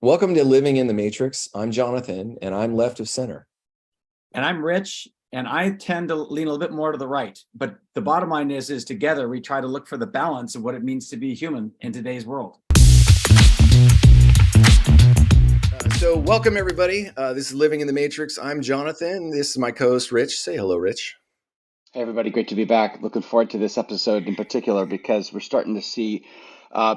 Welcome to Living in the Matrix. I'm Jonathan, and I'm left of center. And I'm Rich, and I tend to lean a little bit more to the right. But the bottom line is together we try to look for the balance of what it means to be human in today's world. So welcome, everybody. This is Living in the Matrix. I'm Jonathan. This is my co-host, Rich. Say hello, Rich. Hey, everybody. Great to be back. Looking forward to this episode in particular because we're starting to see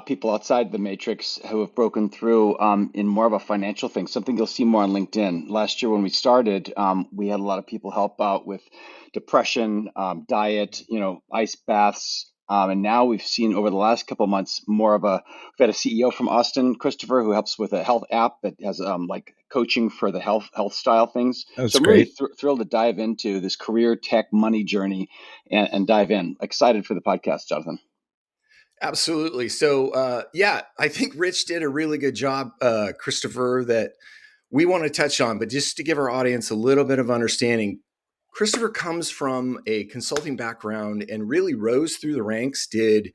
people outside the matrix who have broken through in more of a financial thing, something you'll see more on LinkedIn. Last year when we started, we had a lot of people help out with depression, diet, ice baths. And now we've seen over the last couple of months we've had a CEO from Austin, Christopher, who helps with a health app that has like coaching for the health style things. That's So I'm great. really thrilled to dive into this career tech money journey and dive in. Excited for the podcast, Jonathan. Absolutely. So, I think Rich did a really good job, Christopher, that we want to touch on. But just to give our audience a little bit of understanding, Christopher comes from a consulting background and really rose through the ranks, did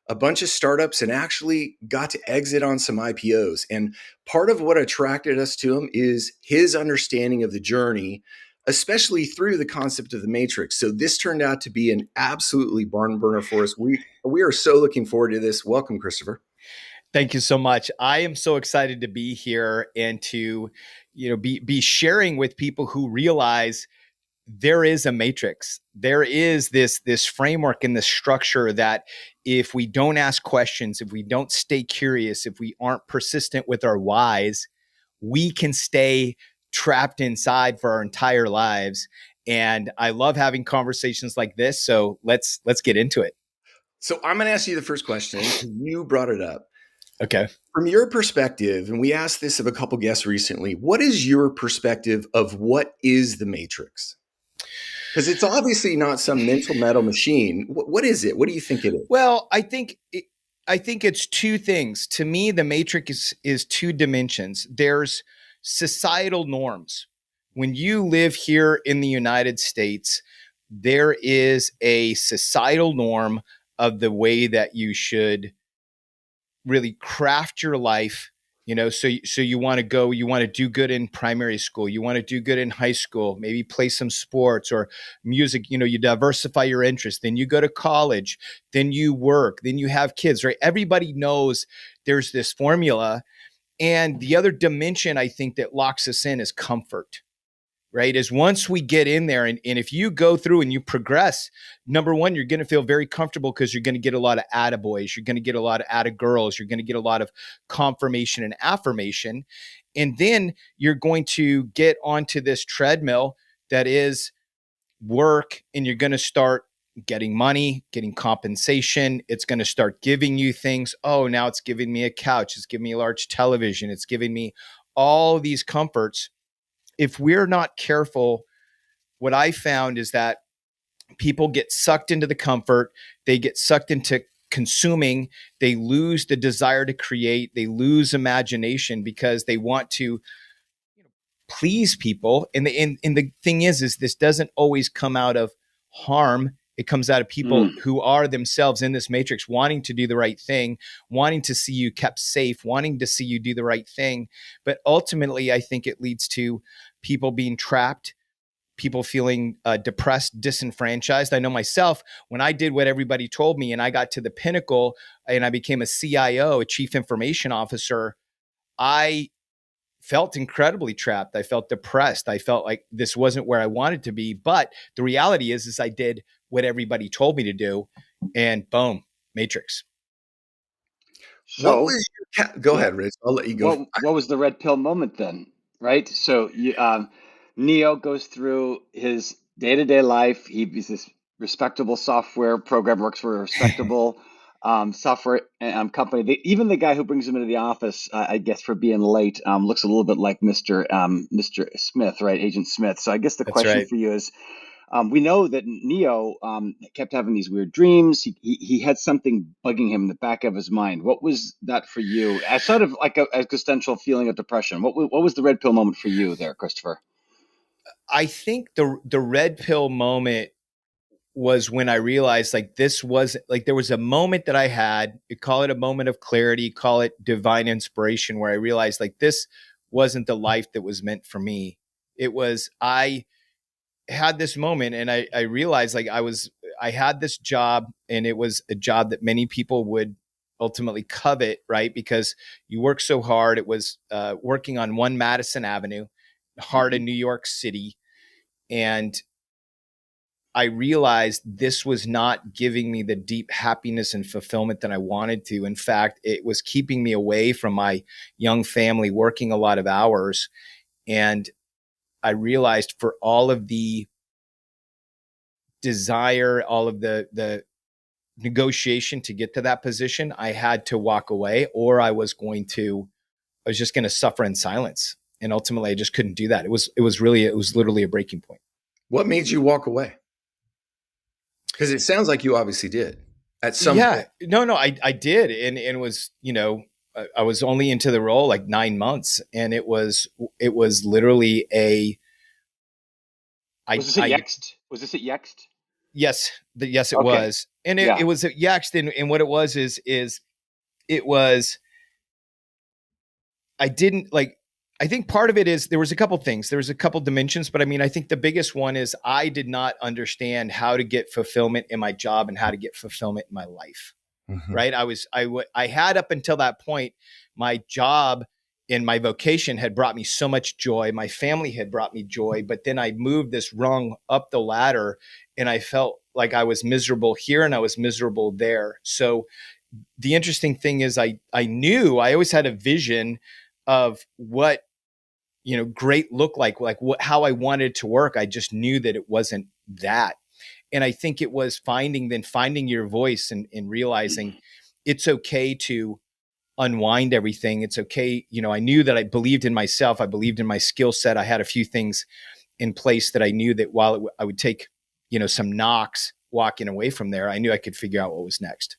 a bunch of startups and actually got to exit on some IPOs. And part of what attracted us to him is his understanding of the journey, especially through the concept of the matrix. So this turned out to be an absolutely barn burner for us. We are so looking forward to this. Welcome, Christopher. Thank you so much. I am so excited to be here and to, be sharing with people who realize there is a matrix. There is this framework and this structure that if we don't ask questions, if we don't stay curious, if we aren't persistent with our whys, we can stay trapped inside for our entire lives. And I love having conversations like this. So let's get into it. So I'm going to ask you the first question. You brought it up. Okay. From your perspective, and we asked this of a couple guests recently, what is your perspective of what is the matrix? Because it's obviously not some mental metal machine. What is it? What do you think it is? Well, I think it's two things. To me, the matrix is two dimensions. There's societal norms. When you live here in the United States, there is a societal norm of the way that you should really craft your life. So you want to do good in primary school, you want to do good in high school, maybe play some sports or music, you diversify your interests, then you go to college, then you work, then you have kids, right? Everybody knows there's this formula. And the other dimension I think that locks us in is comfort, right? Is once we get in there and if you go through and you progress, number one, you're going to feel very comfortable because you're going to get a lot of attaboys. You're going to get a lot of attagirls. You're going to get a lot of confirmation and affirmation. And then you're going to get onto this treadmill that is work, and you're going to start getting money, getting compensation. It's going to start giving you things. Oh, now it's giving me a couch. It's giving me a large television. It's giving me all these comforts. If we're not careful, what I found is that people get sucked into the comfort, they get sucked into consuming, they lose the desire to create, they lose imagination because they want to please people. And the thing is this doesn't always come out of harm. It comes out of people who are themselves in this matrix, wanting to do the right thing, wanting to see you kept safe, wanting to see you do the right thing. But ultimately, I think it leads to people being trapped, people feeling depressed, disenfranchised. I know myself, when I did what everybody told me and I got to the pinnacle and I became a CIO, a chief information officer, I felt incredibly trapped. I felt depressed. I felt like this wasn't where I wanted to be. But the reality is I did what everybody told me to do, and boom, matrix. So Go ahead, Rich. I'll let you go. what was the red pill moment then? Right. So Neo goes through his day-to-day life. He's this respectable software programmer, works for a respectable software company. Even the guy who brings him into the office, I guess for being late, looks a little bit like Mr. Smith, right? Agent Smith. So I guess the That's question right. for you is, we know that Neo kept having these weird dreams. He had something bugging him in the back of his mind. What was that for you? As sort of like a existential feeling of depression. What was the red pill moment for you there, Christopher? I think the red pill moment was when I realized like this was like there was a moment that I had, you call it a moment of clarity, call it divine inspiration, where I realized like this wasn't the life that was meant for me. It was, I had this moment and I realized like I had this job, and it was a job that many people would ultimately covet, right? Because you work so hard. It was working on 1 Madison Avenue, heart Mhm. of New York City. And I realized this was not giving me the deep happiness and fulfillment that I wanted to. In fact, it was keeping me away from my young family, working a lot of hours. And I realized for all of the desire, all of the negotiation to get to that position, I had to walk away, or I was just going to suffer in silence. And ultimately I just couldn't do that. It was literally a breaking point. What made you walk away? Because it sounds like you obviously did at some Yeah, point. no, I did. And it was, I was only into the role like 9 months, and it was literally Was this at I, Yext? Was this at Yext? yes, yes, it Okay. was. And it Yeah. was at Yext. And what it was is it was, I didn't like, I think part of it is there was a couple things. There was a couple dimensions, but I mean, I think the biggest one is I did not understand how to get fulfillment in my job and how to get fulfillment in my life. Mhm. Right? I had up until that point, my job and my vocation had brought me so much joy. My family had brought me joy, but then I moved this rung up the ladder, and I felt like I was miserable here and I was miserable there. So the interesting thing is I knew I always had a vision of what great looked like what how I wanted to work. I just knew that it wasn't that. And I think it was finding your voice, and realizing it's okay to unwind everything. It's okay. I knew that I believed in myself. I believed in my skill set. I had a few things in place that I knew that while I would take, some knocks walking away from there, I knew I could figure out what was next.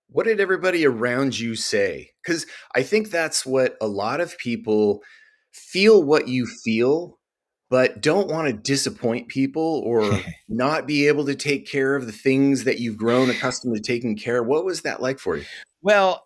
What did everybody around you say? Because I think that's what a lot of people feel what you feel, but don't want to disappoint people or not be able to take care of the things that you've grown accustomed to taking care of. What was that like for you? Well,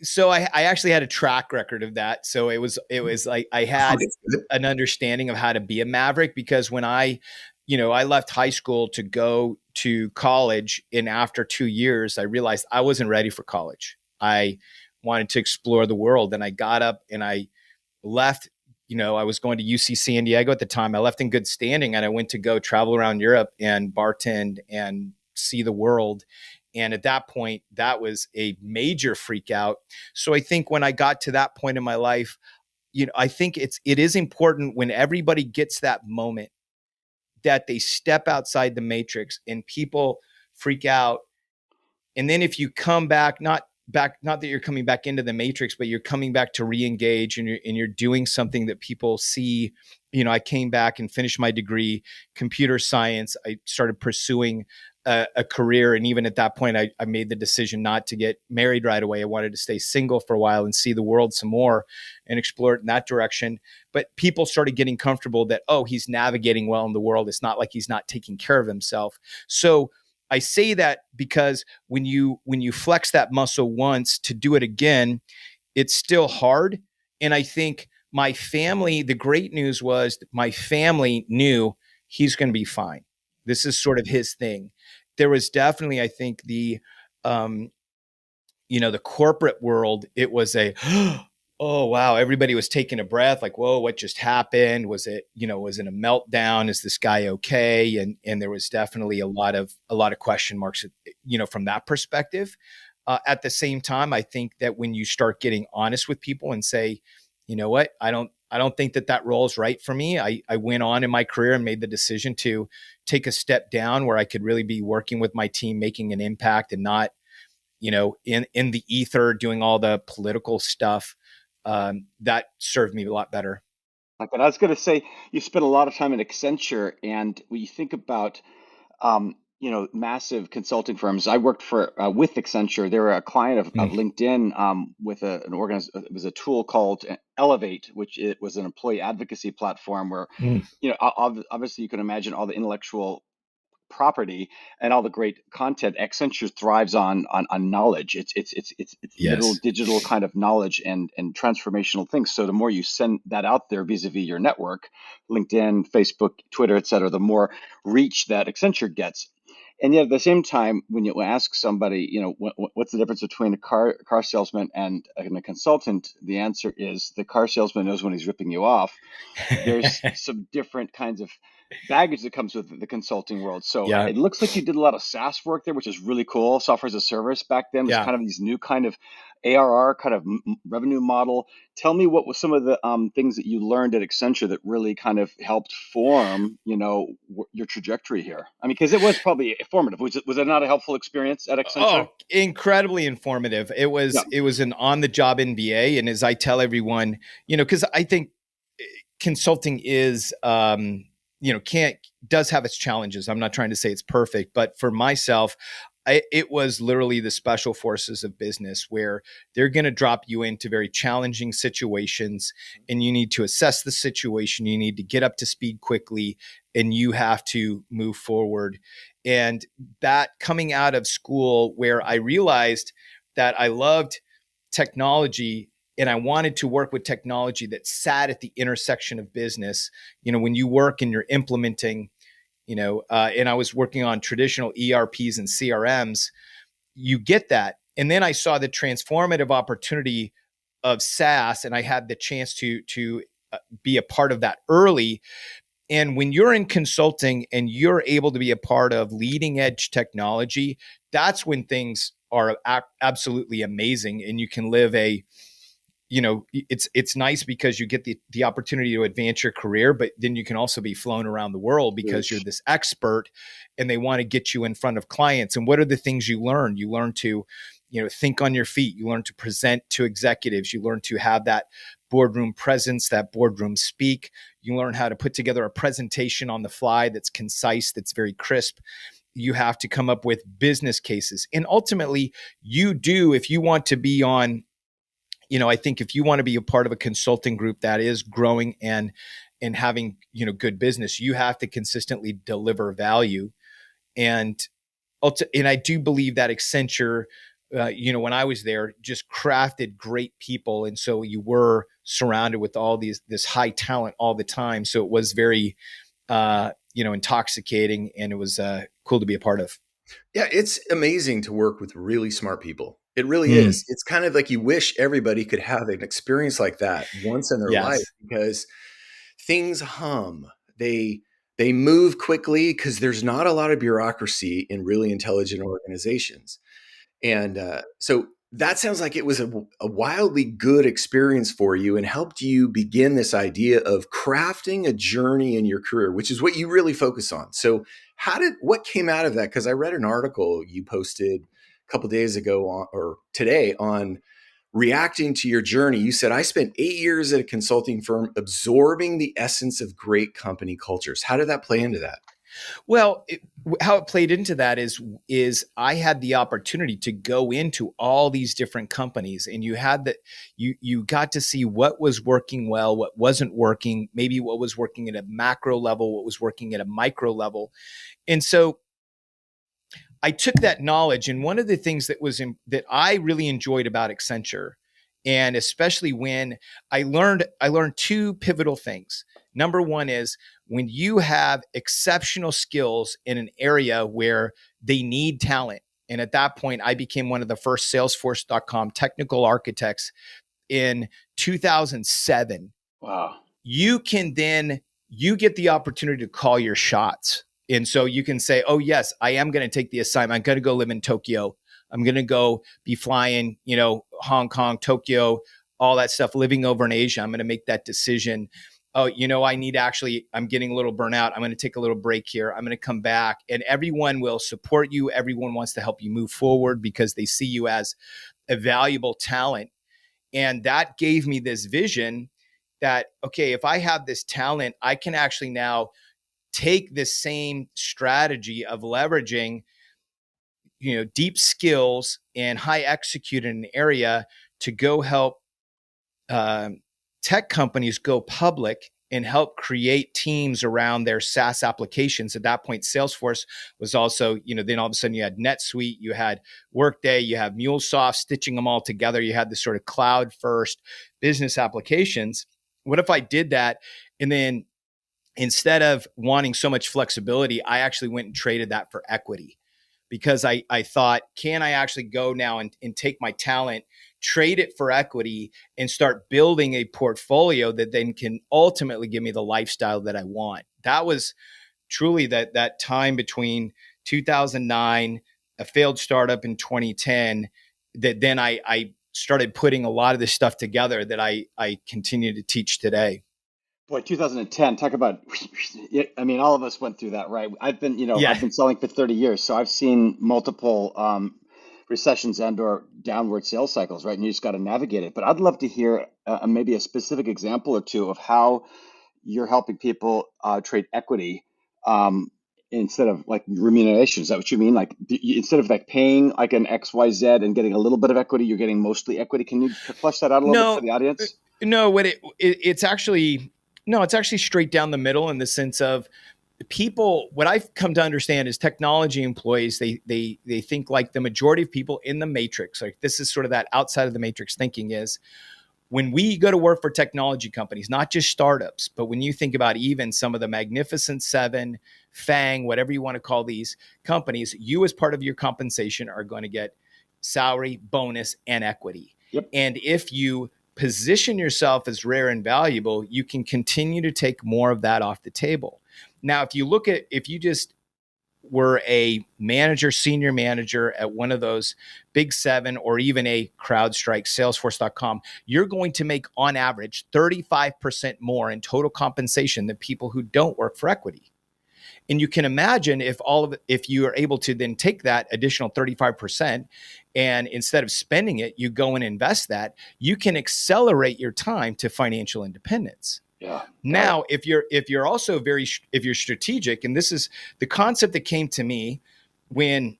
so I actually had a track record of that. So it was like I Oh, had that's good. an understanding of how to be a maverick, because when I left high school to go to college, and after 2 years, I realized I wasn't ready for college. I wanted to explore the world, and I got up and I left. I was going to UC San Diego at the time. I left in good standing, and I went to go travel around Europe and bartend and see the world. And at that point, that was a major freak out. So I think when I got to that point in my life, I think it is important when everybody gets that moment that they step outside the matrix and people freak out. And then if you come back, not that you're coming back into the matrix, but you're coming back to re-engage, and you're doing something that people see. I came back and finished my degree, computer science. I started pursuing a career, and even at that point, I made the decision not to get married right away. I wanted to stay single for a while and see the world some more and explore it in that direction. But people started getting comfortable that, oh, he's navigating well in the world. It's not like he's not taking care of himself. So I say that because when you flex that muscle once, to do it again, it's still hard. And I think my family, the great news was my family knew he's going to be fine. This is sort of his thing. There was definitely, I think, um, the corporate world, it was a, oh, wow, everybody was taking a breath like, whoa, what just happened? Was it a meltdown? Is this guy okay? And there was definitely a lot of question marks, from that perspective. At the same time, I think that when you start getting honest with people and say, you know what, I don't think that role is right for me. I went on in my career and made the decision to take a step down where I could really be working with my team, making an impact, and not in the ether doing all the political stuff. That served me a lot better. Like, and I was going to say, you spent a lot of time at Accenture, and when you think about, massive consulting firms, I worked for with Accenture. They were a client of Mm, LinkedIn with it was a tool called Elevate, which it was an employee advocacy platform where, mm, obviously you can imagine all the intellectual property and all the great content, Accenture thrives on knowledge. It's literal Yes. digital kind of knowledge and transformational things. So the more you send that out there vis-a-vis your network, LinkedIn, Facebook, Twitter, et cetera, the more reach that Accenture gets. And yet at the same time, when you ask somebody, what's the difference between a car salesman and a consultant, the answer is the car salesman knows when he's ripping you off. There's some different kinds of baggage that comes with the consulting world. So Yeah. it looks like you did a lot of SaaS work there, which is really cool. Software as a service back then was Yeah. kind of these new kind of ARR kind of revenue model. Tell me what was some of the things that you learned at Accenture that really kind of helped form, your trajectory here. I mean, because it was probably formative. Was it not a helpful experience at Accenture? Oh, incredibly informative. It Yeah. was an on-the-job MBA. And as I tell everyone, because I think consulting is, does have its challenges. I'm not trying to say it's perfect, but for myself, it was literally the special forces of business where they're going to drop you into very challenging situations and you need to assess the situation. You need to get up to speed quickly and you have to move forward. And that coming out of school where I realized that I loved technology and I wanted to work with technology that sat at the intersection of business. When you work and you're implementing, and I was working on traditional ERPs and CRMs, you get that. And then I saw the transformative opportunity of SaaS, and I had the chance to be a part of that early. And when you're in consulting and you're able to be a part of leading edge technology, that's when things are absolutely amazing, and you can live it's nice because you get the opportunity to advance your career, but then you can also be flown around the world because you're this expert and they want to get you in front of clients. And what are the things you learn? You learn to, think on your feet. You learn to present to executives. You learn to have that boardroom presence, that boardroom speak. You learn how to put together a presentation on the fly that's concise, that's very crisp. You have to come up with business cases. And ultimately, if you want to be on, I think if you want to be a part of a consulting group that is growing and having, good business, you have to consistently deliver value. And I do believe that Accenture, when I was there, just crafted great people. And so you were surrounded with this high talent all the time. So it was very, intoxicating, and it was cool to be a part of. Yeah, it's amazing to work with really smart people. It really is. It's kind of like you wish everybody could have an experience like that once in their life, Yes. because things hum. They move quickly because there's not a lot of bureaucracy in really intelligent organizations. And so that sounds like it was a wildly good experience for you and helped you begin this idea of crafting a journey in your career, which is what you really focus on. So what came out of that? Because I read an article you posted a couple days ago or today on reacting to your journey. You said, I spent 8 years at a consulting firm absorbing the essence of great company cultures. How did that play into that? Well, how it played into that is I had the opportunity to go into all these different companies, and you got to see what was working well, what wasn't working, maybe what was working at a macro level, what was working at a micro level. And so I took that knowledge, and one of the things that I really enjoyed about Accenture, and especially when I learned two pivotal things. Number one is when you have exceptional skills in an area where they need talent. And at that point, I became one of the first Salesforce.com technical architects in 2007. Wow. You get the opportunity to call your shots. And so you can say, oh, yes, I am going to take the assignment. I'm going to go live in Tokyo. I'm going to go be flying, Hong Kong, Tokyo, all that stuff, living over in Asia. I'm going to make that decision. Oh, I'm getting a little burnout. I'm going to take a little break here. I'm going to come back, and everyone will support you. Everyone wants to help you move forward because they see you as a valuable talent. And that gave me this vision that, okay, if I have this talent, I can actually now take this same strategy of leveraging, deep skills and high execute in an area to go help tech companies go public and help create teams around their SaaS applications. At that point, Salesforce was also, then all of a sudden you had NetSuite, you had Workday, you have MuleSoft, stitching them all together. You had this sort of cloud first business applications. What if I did that? And then instead of wanting so much flexibility, I actually went and traded that for equity, because I thought, can I actually go now and take my talent, trade it for equity, and start building a portfolio that then can ultimately give me the lifestyle that I want? That was truly that time between 2009, a failed startup in 2010, that then I started putting a lot of this stuff together that I continue to teach today. Boy, 2010, talk about, I mean, all of us went through that, right? Yeah. I've been selling for 30 years, so I've seen multiple recessions and or downward sales cycles, right? And you just got to navigate it. But I'd love to hear maybe a specific example or two of how you're helping people trade equity um, instead of like remuneration. Is that what you mean? Like instead of like paying like an XYZ and getting a little bit of equity, you're getting mostly equity. Can you flesh that out a little bit for No, the audience? no, it's actually, no, it's actually straight down the middle, in the sense of people. What I've come to understand is technology employees, they think like the majority of people in the matrix. Like, this is sort of that outside of the matrix thinking, is when we go to work for technology companies, not just startups, but when you think about even some of the Magnificent Seven, FANG, whatever you want to call these companies, you as part of your compensation are going to get salary, bonus, and equity. Yep. And if you position yourself as rare and valuable, you can continue to take more of that off the table. Now, if you just were a manager, senior manager at one of those big seven, or even a CrowdStrike, Salesforce.com, you're going to make on average 35% more in total compensation than people who don't work for equity. And you can imagine if you are able to then take that additional 35%, and instead of spending it, you go and invest that, you can accelerate your time to financial independence. Yeah. Now, if you're also if you're strategic, and this is the concept that came to me when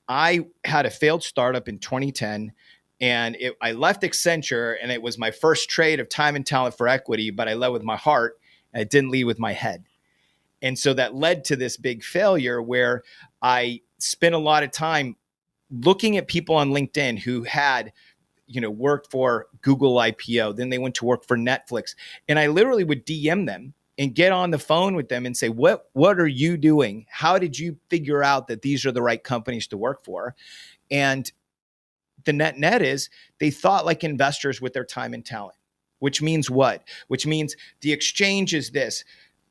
I had a failed startup in 2010, and I left Accenture, and it was my first trade of time and talent for equity, but I led with my heart and I didn't lead with my head. And so that led to this big failure where I spent a lot of time looking at people on LinkedIn who had, worked for Google IPO. Then they went to work for Netflix. And I literally would DM them and get on the phone with them and say, what are you doing? How did you figure out that these are the right companies to work for? And the net is they thought like investors with their time and talent, which means what? Which means the exchange is this: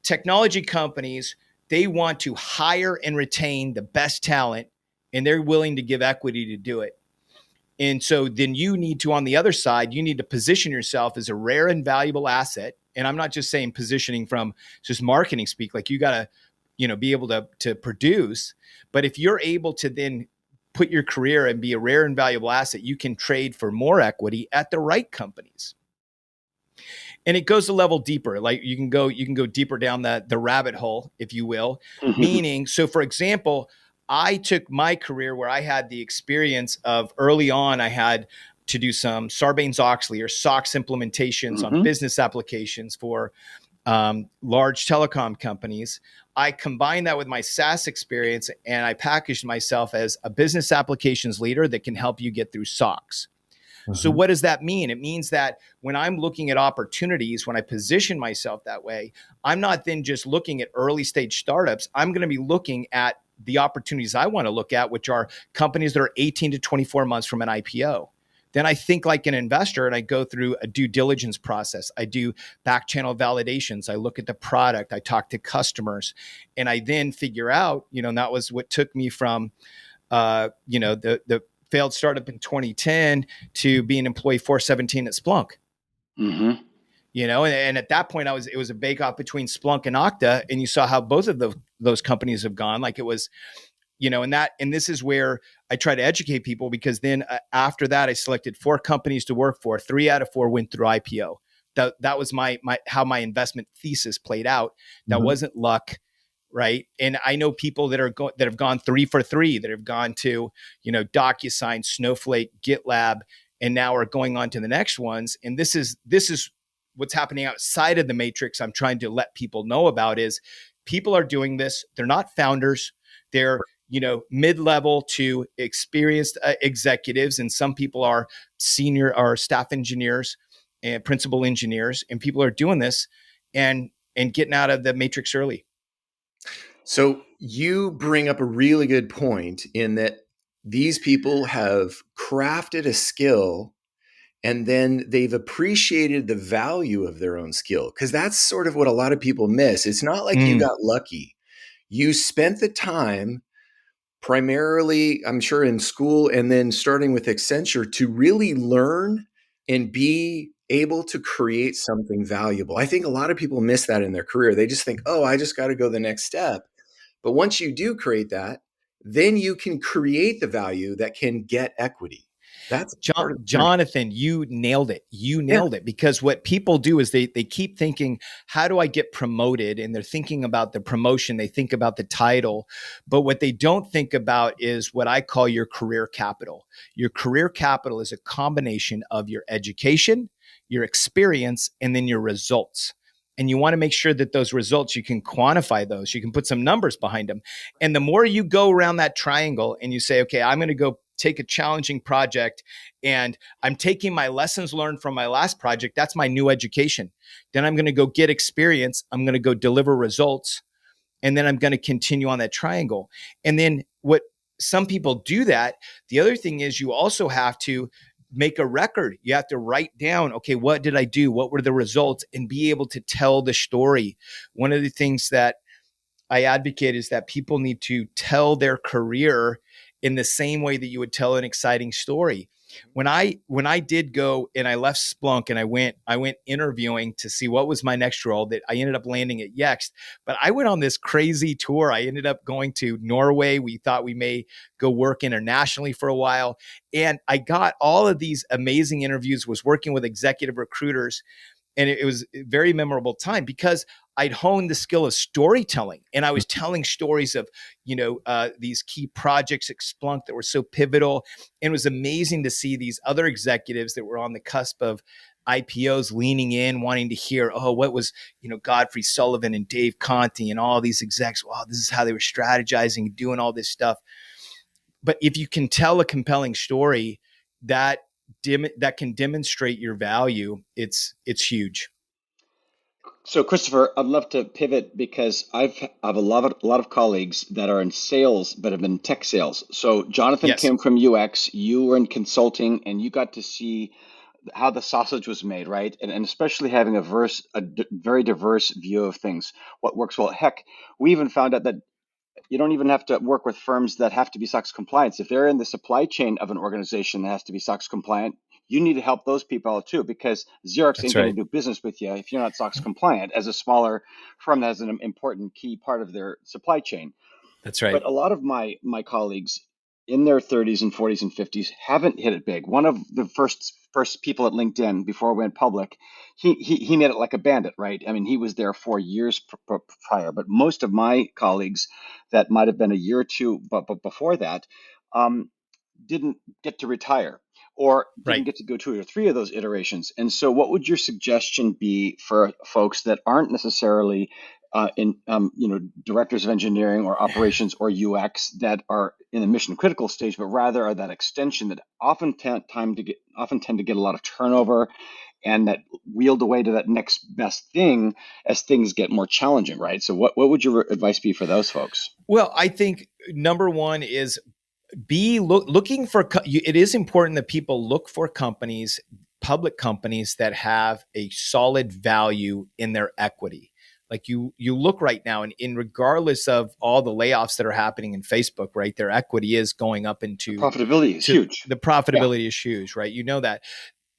technology companies, they want to hire and retain the best talent, and they're willing to give equity to do it. And so then you need to, on the other side, you need to position yourself as a rare and valuable asset. And I'm not just saying positioning from just marketing speak, like you got to, be able to produce. But if you're able to then put your career and be a rare and valuable asset, you can trade for more equity at the right companies. And it goes a level deeper. Like you can go deeper down the rabbit hole, if you will. Meaning, so for example, I took my career where I had the experience of early on, I had to do some Sarbanes-Oxley or SOX implementations on business applications for large telecom companies. I combined that with my SaaS experience, and I packaged myself as a business applications leader that can help you get through SOX. So what does that mean? It means that when I'm looking at opportunities, when I position myself that way, I'm not then just looking at early stage startups. I'm going to be looking at the opportunities I want to look at, which are companies that are 18 to 24 months from an IPO. Then I think like an investor, and I go through a due diligence process. I do back channel validations. I look at the product. I talk to customers, and I then figure out, and that was what took me from, the failed startup in 2010 to being employee 417 at Splunk. And at that point it was a bake off between Splunk and Okta, and you saw how both of those companies have gone. Like it was, and this is where I try to educate people, because then after that I selected 4 companies to work for. 3 out of 4 went through IPO. That was my how my investment thesis played out. That wasn't luck. Right. And I know people that have gone 3 for 3, that have gone to, DocuSign, Snowflake, GitLab, and now are going on to the next ones. And this is what's happening outside of the matrix I'm trying to let people know about is people are doing this. They're not founders. They're, mid-level to experienced executives. And some people are senior or staff engineers and principal engineers. And people are doing this and getting out of the matrix early. So you bring up a really good point in that these people have crafted a skill and then they've appreciated the value of their own skill, because that's sort of what a lot of people miss. It's not like you got lucky. You spent the time primarily, I'm sure, in school and then starting with Accenture to really learn and be able to create something valuable. I think a lot of people miss that in their career. They just think, oh, I just got to go the next step. But once you do create that, then you can create the value that can get equity. That's part of the journey. Jonathan, you nailed it. You nailed it, because what people do is they keep thinking, how do I get promoted? And they're thinking about the promotion. They think about the title. But what they don't think about is what I call your career capital. Your career capital is a combination of your education, your experience, and then your results. And you want to make sure that those results, you can quantify those. You can put some numbers behind them. And the more you go around that triangle and you say, okay, I'm going to go take a challenging project and I'm taking my lessons learned from my last project. That's my new education. Then I'm going to go get experience. I'm going to go deliver results. And then I'm going to continue on that triangle. And then what some people do that. The other thing is you also have to make a record. You have to write down, okay, what did I do? What were the results? And be able to tell the story. One of the things that I advocate is that people need to tell their career in the same way that you would tell an exciting story. When I did go and I left Splunk and I went interviewing to see what was my next role, that I ended up landing at Yext. But I went on this crazy tour. I ended up going to Norway. We thought we may go work internationally for a while. And I got all of these amazing interviews, was working with executive recruiters. And it was a very memorable time because I'd honed the skill of storytelling, and I was telling stories of, these key projects at Splunk that were so pivotal. And it was amazing to see these other executives that were on the cusp of IPOs leaning in, wanting to hear, oh, what was, Godfrey Sullivan and Dave Conti and all these execs. Wow, this is how they were strategizing, doing all this stuff. But if you can tell a compelling story that can demonstrate your value, it's huge. So, Christopher, I'd love to pivot because I have a lot of colleagues that are in sales, but have been tech sales. So, Jonathan Yes. came from UX, you were in consulting, and you got to see how the sausage was made, right? And especially having very diverse view of things, what works well. Heck, we even found out that you don't even have to work with firms that have to be SOX compliant. If they're in the supply chain of an organization that has to be SOX compliant, you need to help those people out too, because Xerox That's ain't going right. to do business with you if you're not SOX compliant as a smaller firm that has an important key part of their supply chain. That's right. But a lot of my colleagues in their 30s and 40s and 50s haven't hit it big. One of the first people at LinkedIn before it went public, he made it like a bandit, right? I mean, he was there for years prior. But most of my colleagues that might have been a year or two, but before that, didn't get to retire or didn't Right. get to go 2 or 3 of those iterations. And so, what would your suggestion be for folks that aren't necessarily in directors of engineering or operations or UX that are in the mission critical stage, but rather are that extension that often tend to get a lot of turnover and that wield away to that next best thing as things get more challenging, right? So what would your advice be for those folks? Well, I think number one is looking for. It is important that people look for companies, public companies that have a solid value in their equity. Like you look right now, and in regardless of all the layoffs that are happening in Facebook, right, their equity is going up The profitability is huge. the profitability is huge, right? You know that.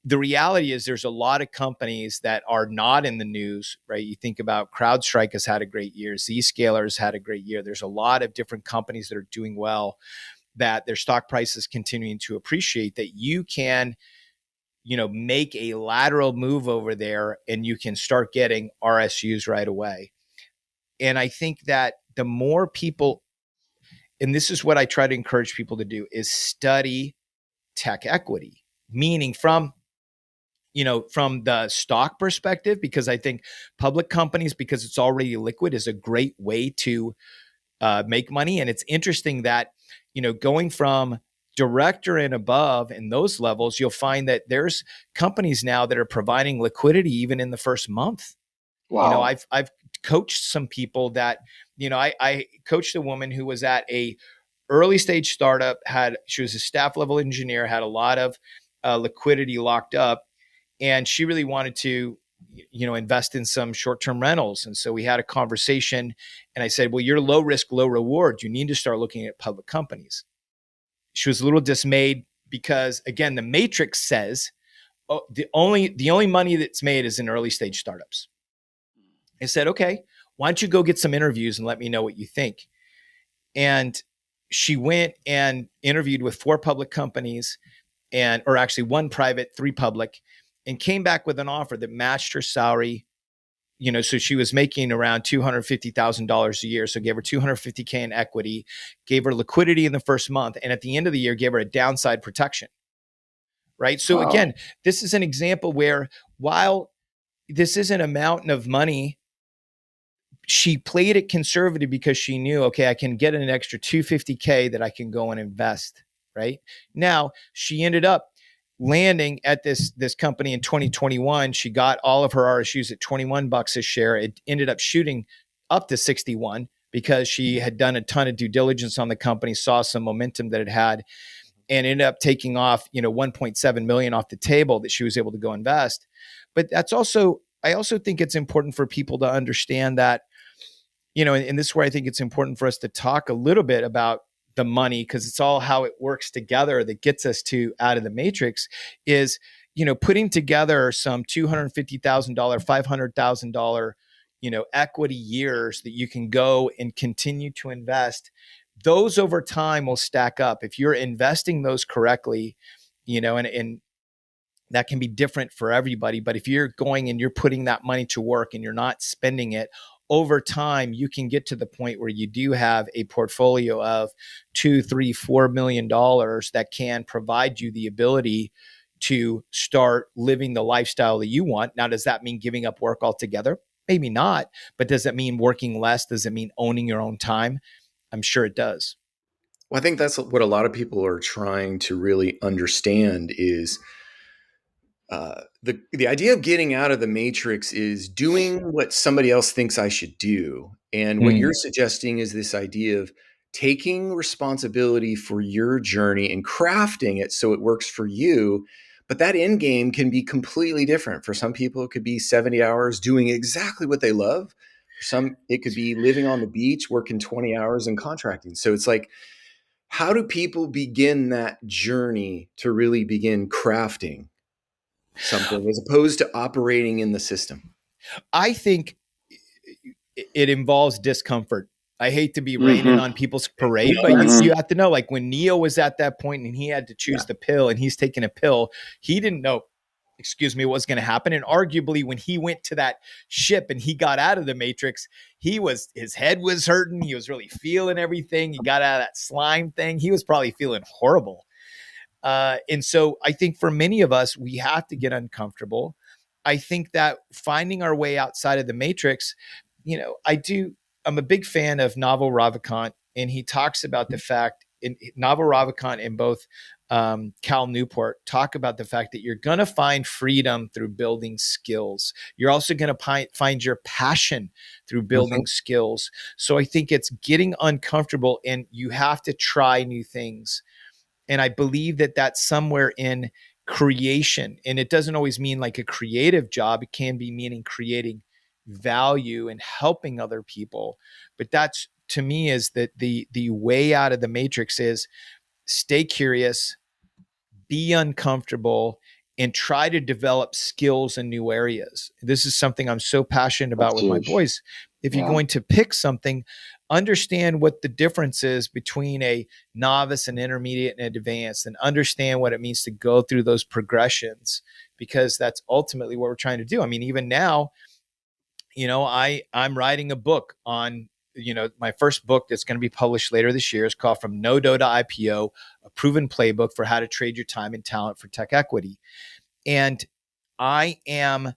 The reality is there's a lot of companies that are not in the news, right? You think about CrowdStrike has had a great year. Zscaler's had a great year. There's a lot of different companies that are doing well, that their stock price is continuing to appreciate, that you can, make a lateral move over there and you can start getting RSUs right away. And I think that the more people, and this is what I try to encourage people to do, is study tech equity, meaning from from the stock perspective, because I think public companies, because it's already liquid, is a great way to make money. And it's interesting that, going from director and above in those levels, you'll find that there's companies now that are providing liquidity even in the first month. Wow. I've coached some people that, I coached a woman who was at a early stage startup, she was a staff level engineer, had a lot of liquidity locked up, and she really wanted to invest in some short-term rentals. And so we had a conversation, and I said, well, you're low risk, low reward, you need to start looking at public companies. She was a little dismayed because, again, the matrix says, oh, the only money that's made is in early stage startups. I said, okay, why don't you go get some interviews and let me know what you think? And she went and interviewed with 4 public companies, or actually 1 private, 3 public, and came back with an offer that matched her salary. So she was making around $250,000 a year. So gave her $250K in equity, gave her liquidity in the first month, and at the end of the year, gave her a downside protection. Right. So Wow. again, this is an example where, while this isn't a mountain of money, she played it conservative because she knew, okay, I can get an extra $250K that I can go and invest. Right now, she ended up landing at this company in 2021. She got all of her RSUs at $21 a share. It ended up shooting up to 61 because she had done a ton of due diligence on the company, saw some momentum that it had, and ended up taking off, 1.7 million off the table that she was able to go invest. But I also think it's important for people to understand that, and this is where I think it's important for us to talk a little bit about the money, because it's all how it works together that gets us to out of the matrix, is, putting together some $250,000, $500,000, equity years that you can go and continue to invest. Those over time will stack up if you're investing those correctly, and that can be different for everybody. But if you're going and you're putting that money to work and you're not spending it, over time, you can get to the point where you do have a portfolio of $2, $3, $4 million that can provide you the ability to start living the lifestyle that you want. Now, does that mean giving up work altogether? Maybe not. But does it mean working less? Does it mean owning your own time? I'm sure it does. Well, I think that's what a lot of people are trying to really understand is the idea of getting out of the matrix is doing what somebody else thinks I should do. And what you're suggesting is this idea of taking responsibility for your journey and crafting it so it works for you. But that end game can be completely different. For some people, it could be 70 hours doing exactly what they love. For some, it could be living on the beach, working 20 hours and contracting. So it's like, how do people begin that journey to really begin crafting something as opposed to operating in the system? I think it involves discomfort. I hate to be raining Mm-hmm. on people's parade, No, but Mm-hmm. you have to know, like when Neo was at that point and he had to choose the pill and he's taking a pill, he didn't know, what was going to happen. And arguably when he went to that ship and he got out of the matrix, his head was hurting. He was really feeling everything. He got out of that slime thing. He was probably feeling horrible. And so I think for many of us, we have to get uncomfortable. I think that finding our way outside of the matrix, I'm a big fan of Naval Ravikant, and he talks about the fact in Naval Ravikant and both Cal Newport talk about the fact that you're going to find freedom through building skills. You're also going to find your passion through building skills. So I think it's getting uncomfortable, and you have to try new things. And I believe that that's somewhere in creation. And it doesn't always mean like a creative job. It can be meaning creating value and helping other people. But that's, to me, is that the way out of the matrix is stay curious, be uncomfortable, and try to develop skills in new areas. This is something I'm so passionate about That's with my huge. boys. If you're going to pick something, understand what the difference is between a novice, an intermediate, and advanced, and understand what it means to go through those progressions, because that's ultimately what we're trying to do. I mean, even now, I'm writing a book on, my first book that's going to be published later this year is called From No Dough to IPO, a proven playbook for how to trade your time and talent for tech equity. And I am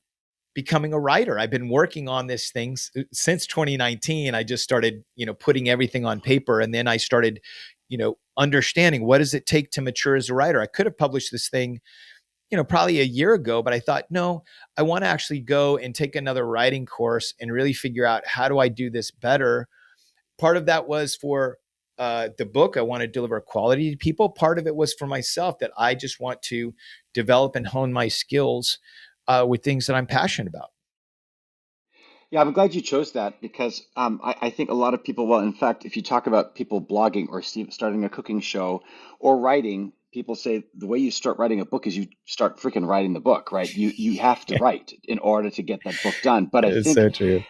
becoming a writer. I've been working on this thing since 2019. I just started, putting everything on paper. And then I started, understanding what does it take to mature as a writer. I could have published this thing, probably a year ago, but I thought, no, I want to actually go and take another writing course and really figure out how do I do this better. Part of that was for the book. I want to deliver quality to people. Part of it was for myself, that I just want to develop and hone my skills with things that I'm passionate about. Yeah, I'm glad you chose that because I think a lot of people, well, in fact, if you talk about people blogging or starting a cooking show or writing, people say the way you start writing a book is you start freaking writing the book, right? You have to write in order to get that book done. But I It's think so true.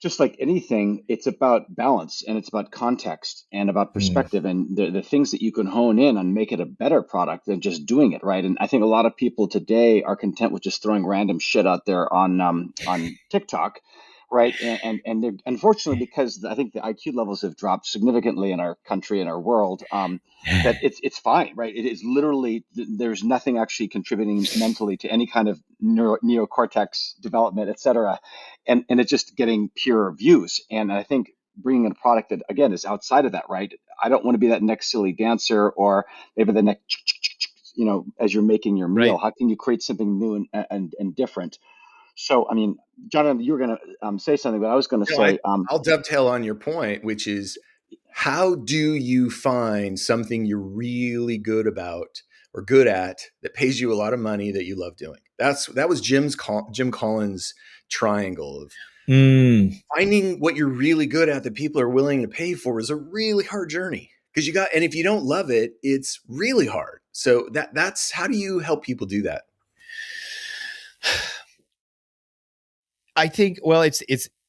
just like anything, it's about balance and it's about context and about Mm, perspective and the things that you can hone in and make it a better product than just doing it, right? And I think a lot of people today are content with just throwing random shit out there on TikTok, right? And they're unfortunately, because I think the IQ levels have dropped significantly in our country and our world, that it's fine, right? It is literally there's nothing actually contributing mentally to any kind of neocortex development, et cetera, and it's just getting pure views. And I think bringing in a product that again is outside of that, right? I don't want to be that next silly dancer or maybe the next, as you're making your meal. right. How can you create something new and different? So, I mean, Jonathan, you were going to say something, but I was going to You know, I, say, I'll dovetail on your point, which is how do you find something you're really good about or good at that pays you a lot of money that you love doing? That was Jim Collins' triangle of Mm, finding what you're really good at that people are willing to pay for is a really hard journey because and if you don't love it, it's really hard. So that's how do you help people do that? I think, well, it's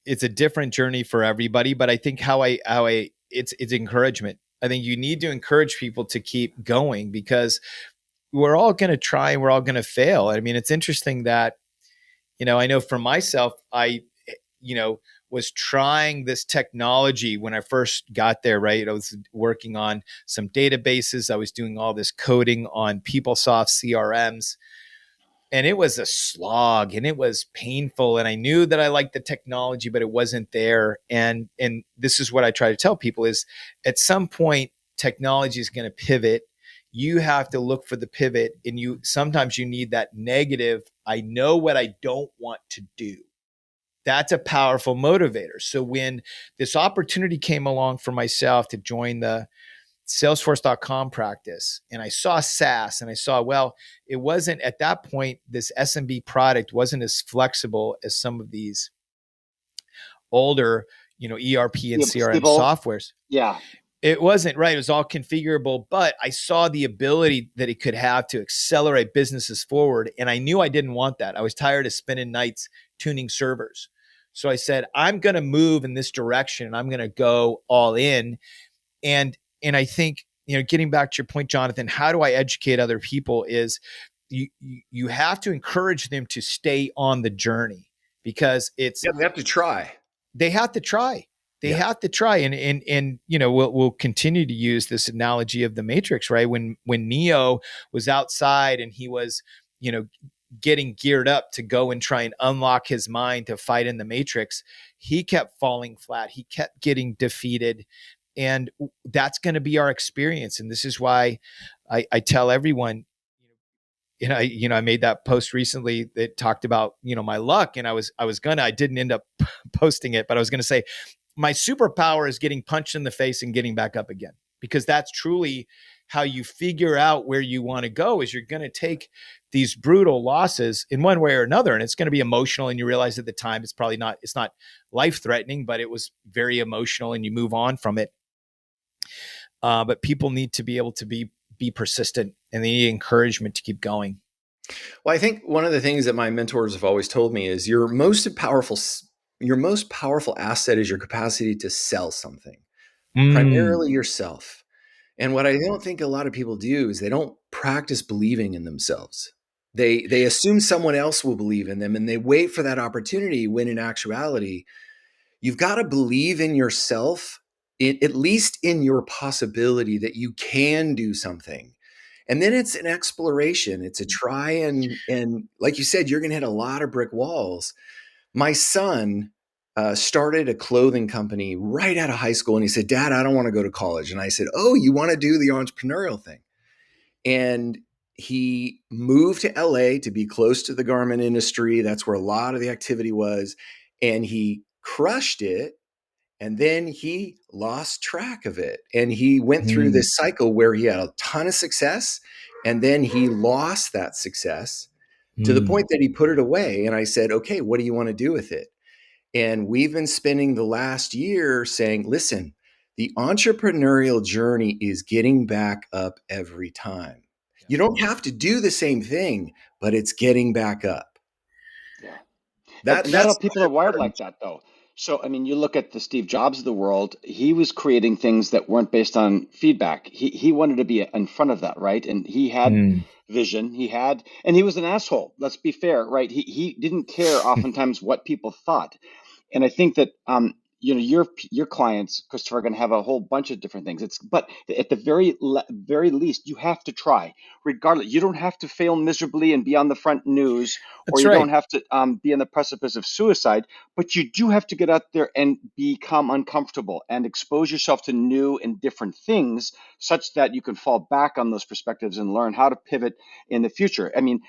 a different journey for everybody, but I think how I it's encouragement. I think you need to encourage people to keep going because we're all going to try and we're all going to fail. I mean, it's interesting that, I know for myself, I, you know, was trying this technology when I first got there, right? I was working on some databases. I was doing all this coding on PeopleSoft CRMs, and it was a slog and it was painful. And I knew that I liked the technology, but it wasn't there. And this is what I try to tell people is at some point, technology is going to pivot. You have to look for the pivot, and sometimes you need that negative. I know what I don't want to do. That's a powerful motivator. So when this opportunity came along for myself to join the Salesforce.com practice, and I saw SaaS, and I saw, well, it wasn't at that point, this SMB product wasn't as flexible as some of these older, ERP and CRM Stable, softwares. yeah, It wasn't right. It was all configurable, but I saw the ability that it could have to accelerate businesses forward. And I knew I didn't want that. I was tired of spending nights tuning servers. So I said, I'm going to move in this direction and I'm going to go all in. And I think, getting back to your point, Jonathan, how do I educate other people is you have to encourage them to stay on the journey because Yeah, they have to try. they have to try. They Yeah. have to try, and we'll continue to use this analogy of the Matrix, right? When Neo was outside and he was, you know, getting geared up to go and try and unlock his mind to fight in the Matrix, he kept falling flat. He kept getting defeated, and that's going to be our experience. And this is why I tell everyone, I made that post recently that talked about, my luck. And I didn't end up posting it, but I was going to say my superpower is getting punched in the face and getting back up again, because that's truly how you figure out where you want to go is you're going to take these brutal losses in one way or another. And it's going to be emotional. And you realize at the time, it's not life threatening, but it was very emotional and you move on from it. But people need to be able to be persistent, and they need encouragement to keep going. Well, I think one of the things that my mentors have always told me is your most powerful asset is your capacity to sell something, Mm, primarily yourself. And what I don't think a lot of people do is they don't practice believing in themselves. They assume someone else will believe in them and they wait for that opportunity when in actuality, you've got to believe in yourself, at least in your possibility that you can do something. And then it's an exploration. It's a try and like you said, you're going to hit a lot of brick walls. My son started a clothing company right out of high school, and he said, "Dad, I don't want to go to college." And I said, "Oh, you want to do the entrepreneurial thing?" And he moved to LA to be close to the garment industry. That's where a lot of the activity was. And he crushed it. And then he lost track of it. And he went through Mm, this cycle where he had a ton of success. And then he lost that success to the mm. point that he put it away. And I said, "Okay, what do you want to do with it?" And we've been spending the last year saying, listen, the entrepreneurial journey is getting back up every time. You don't have to do the same thing, but it's getting back up. Yeah. And not all That's people are wired like that, though. So, I mean, you look at the Steve Jobs of the world, he was creating things that weren't based on feedback. He wanted to be in front of that, right? And he had Mm. vision, and he was an asshole. Let's be fair, right? He didn't care oftentimes what people thought. And I think that your clients, Christopher, are going to have a whole bunch of different things. But at the very least, you have to try, regardless. You don't have to fail miserably and be on the front news, or That's you don't right. have to be on the precipice of suicide. But you do have to get out there and become uncomfortable and expose yourself to new and different things, such that you can fall back on those perspectives and learn how to pivot in the future. I mean,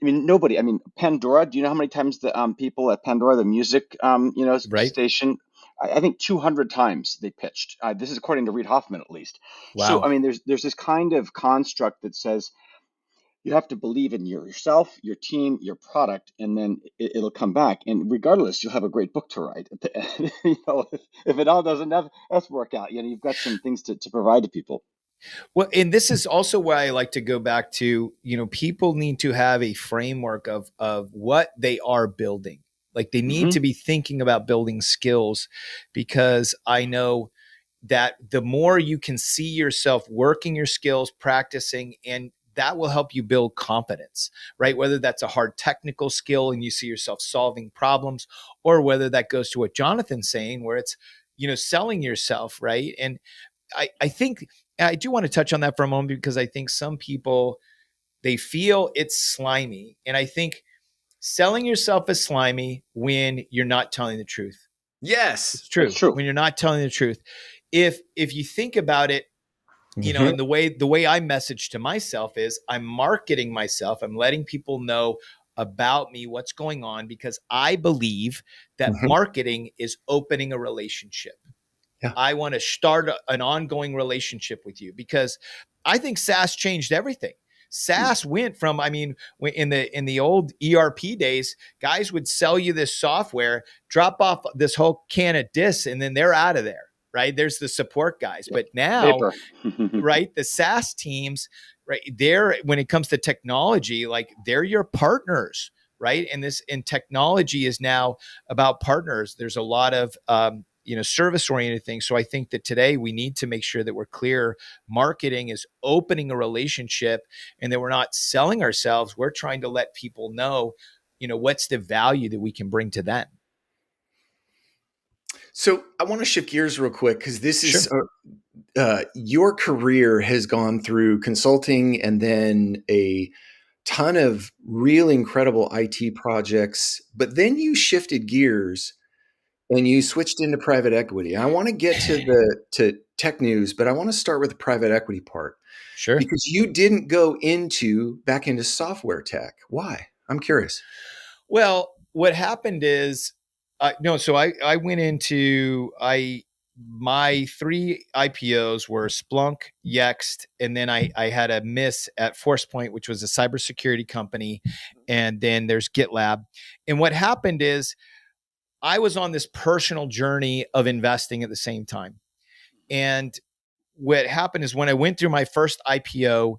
nobody. I mean, Pandora. Do you know how many times the people at Pandora, the music, Right. station? I think 200 times they pitched. This is according to Reid Hoffman, at least. So, I Wow. mean, there's this kind of construct that says you have to believe in yourself, your team, your product, and then it'll come back. And regardless, you'll have a great book to write. If it all doesn't have that's work out, you've got some things to provide to people. Well, and this is also why I like to go back to, people need to have a framework of what they are building. Like they need to Hmm. be thinking about building skills, because I know that the more you can see yourself working your skills, practicing, and that will help you build confidence, right? Whether that's a hard technical skill and you see yourself solving problems, or whether that goes to what Jonathan's saying, where it's, selling yourself, right? And I think I do want to touch on that for a moment, because I think some people, they feel it's slimy. And I think selling yourself is slimy when you're not telling the truth. yes. It's That's true. true. When you're not telling the truth. If you think about it, Mhm. and the way I message to myself is I'm marketing myself. I'm letting people know about me, what's going on, because I believe that Mhm. marketing is opening a relationship. Yeah. I want to start an ongoing relationship with you, because I think SaaS changed everything. Huge. SaaS went from, in the old ERP days, guys would sell you this software, drop off this whole can of discs, and then they're out of there, right? There's the support guys. Yep. But now, Paper. right, the SaaS teams, right, they're, when it comes to technology, like they're your partners, right? And technology is now about partners. There's a lot of service oriented things. So I think that today we need to make sure that we're clear. Marketing is opening a relationship, and that we're not selling ourselves. We're trying to let people know, what's the value that we can bring to them. So I want to shift gears real quick because this is Sure. your career has gone through consulting and then a ton of really incredible IT projects, but then you shifted gears and you switched into private equity. I want to get to tech news, but I want to start with the private equity part Sure. because you didn't go back into software tech. Why? I'm curious. Well, what happened is, no. So I went into my three IPOs were Splunk, Yext, and then I had a miss at ForcePoint, which was a cybersecurity company, and then there's GitLab. And what happened is I was on this personal journey of investing at the same time. And what happened is when I went through my first IPO,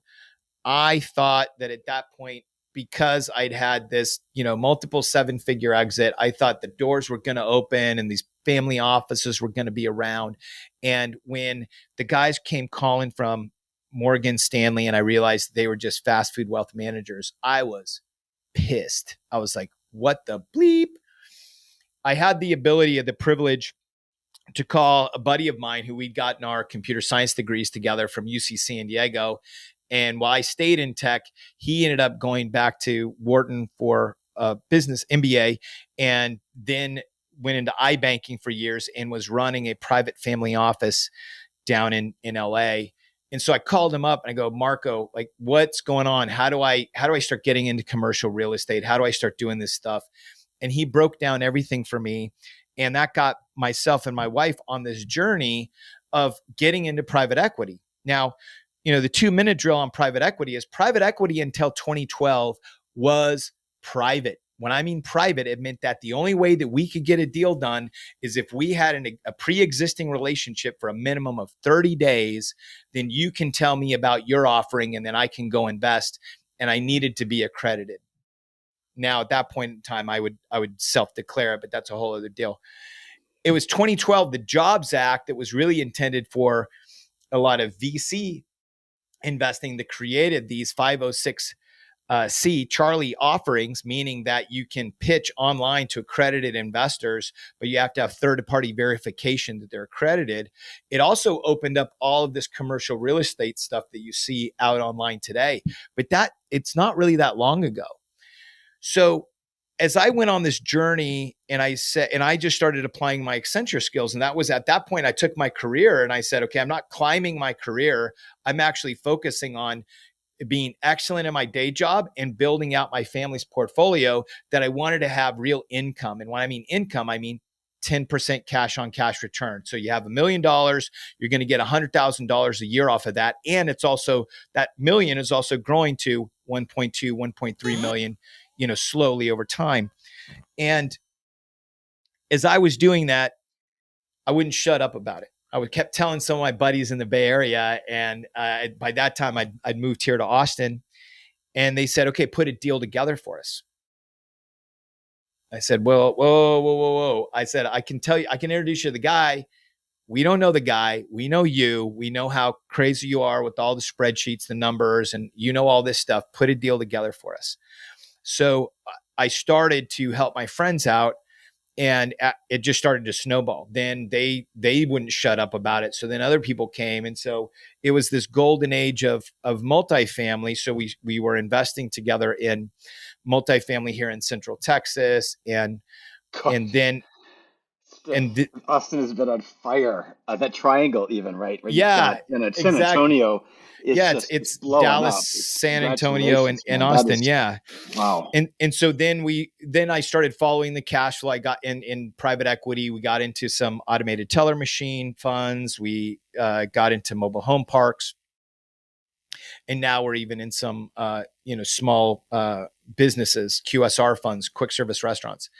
I thought that at that point, because I'd had this, multiple seven-figure exit, I thought the doors were going to open and these family offices were going to be around. And when the guys came calling from Morgan Stanley and I realized they were just fast food wealth managers, I was pissed. I was like, what the bleep? I had the ability, the privilege to call a buddy of mine who we'd gotten our computer science degrees together from UC San Diego. And while I stayed in tech, he ended up going back to Wharton for a business MBA, and then went into iBanking for years and was running a private family office down in LA. And so I called him up and I go, Marco, like, what's going on? How do I start getting into commercial real estate? How do I start doing this stuff? And he broke down everything for me. And that got myself and my wife on this journey of getting into private equity. Now, the 2-minute drill on private equity is private equity until 2012 was private. When I mean private, it meant that the only way that we could get a deal done is if we had a pre-existing relationship for a minimum of 30 days, then you can tell me about your offering and then I can go invest. And I needed to be accredited. Now, at that point in time, I would self-declare it, but that's a whole other deal. It was 2012, the Jobs Act that was really intended for a lot of VC investing that created these 506 Charlie offerings, meaning that you can pitch online to accredited investors, but you have to have third-party verification that they're accredited. It also opened up all of this commercial real estate stuff that you see out online today, but that it's not really that long ago. So as I went on this journey and I just started applying my Accenture skills, and that was at that point I took my career and I said, okay, I'm not climbing my career. I'm actually focusing on being excellent in my day job and building out my family's portfolio that I wanted to have real income. And when I mean income, I mean 10% cash on cash return. So you have $1 million, you're going to get $100,000 a year off of that. And it's also, that million is also growing to 1.2, 1.3 million, slowly over time. And as I was doing that, I wouldn't shut up about it. I would kept telling some of my buddies in the Bay Area. And by that time I'd moved here to Austin, and they said, okay, put a deal together for us. I said, whoa. I said, I can tell you, I can introduce you to the guy. We don't know the guy. We know you. We know how crazy you are with all the spreadsheets, the numbers, and all this stuff. Put a deal together for us. So I started to help my friends out, and it just started to snowball. Then they wouldn't shut up about it. So then other people came. And so it was this golden age of multifamily. So we were investing together in multifamily here in Central Texas. And God, then, Austin has been on fire. That triangle, even, right? Where you've yeah, got, San exactly. Antonio is Yeah, just it's blowing Dallas, up. San Antonio, Congratulations, and man. That Austin. is, Yeah. wow. And so then I started following the cash flow. I got in private equity. We got into some automated teller machine funds. We got into mobile home parks, and now we're even in some small businesses, QSR funds, quick service restaurants.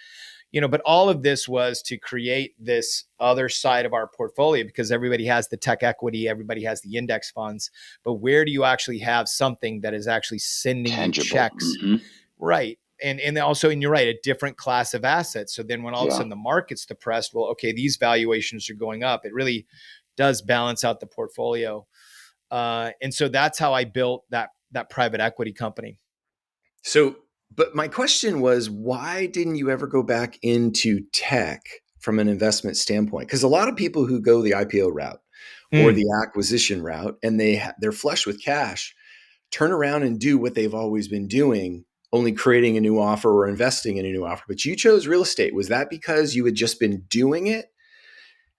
But all of this was to create this other side of our portfolio, because everybody has the tech equity, everybody has the index funds, but where do you actually have something that is actually sending you Tangible. checks? Right. And also, and you're right, a different class of assets. So then when all of a sudden the market's depressed, well, okay, these valuations are going up. It really does balance out the portfolio. And so that's how I built that private equity company. So, but my question was, why didn't you ever go back into tech from an investment standpoint? Because a lot of people who go the IPO route or the acquisition route, and they're flush with cash, turn around and do what they've always been doing, only creating a new offer or investing in a new offer. But you chose real estate. Was that because you had just been doing it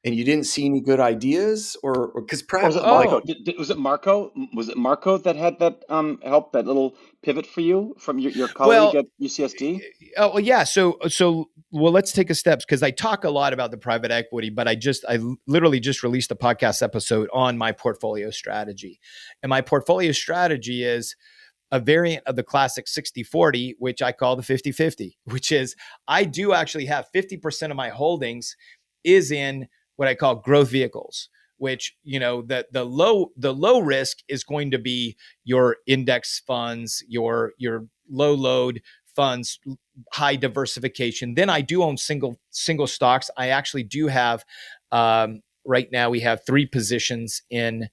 and you didn't see any good ideas, or because Or was it Marco? Oh, Was it Marco? Was it Marco that had that help, that little pivot for you from your colleague well, at UCSD? well, yeah. Well, let's take a step, because I talk a lot about the private equity, but I literally just released a podcast episode on my portfolio strategy. And my portfolio strategy is a variant of the classic 60-40, which I call the 50-50, which is I do actually have 50% of my holdings is in what I call growth vehicles, which, the low risk is going to be your index funds, your low load funds, high diversification. Then I do own single stocks. I actually do have, right now we have 3 positions in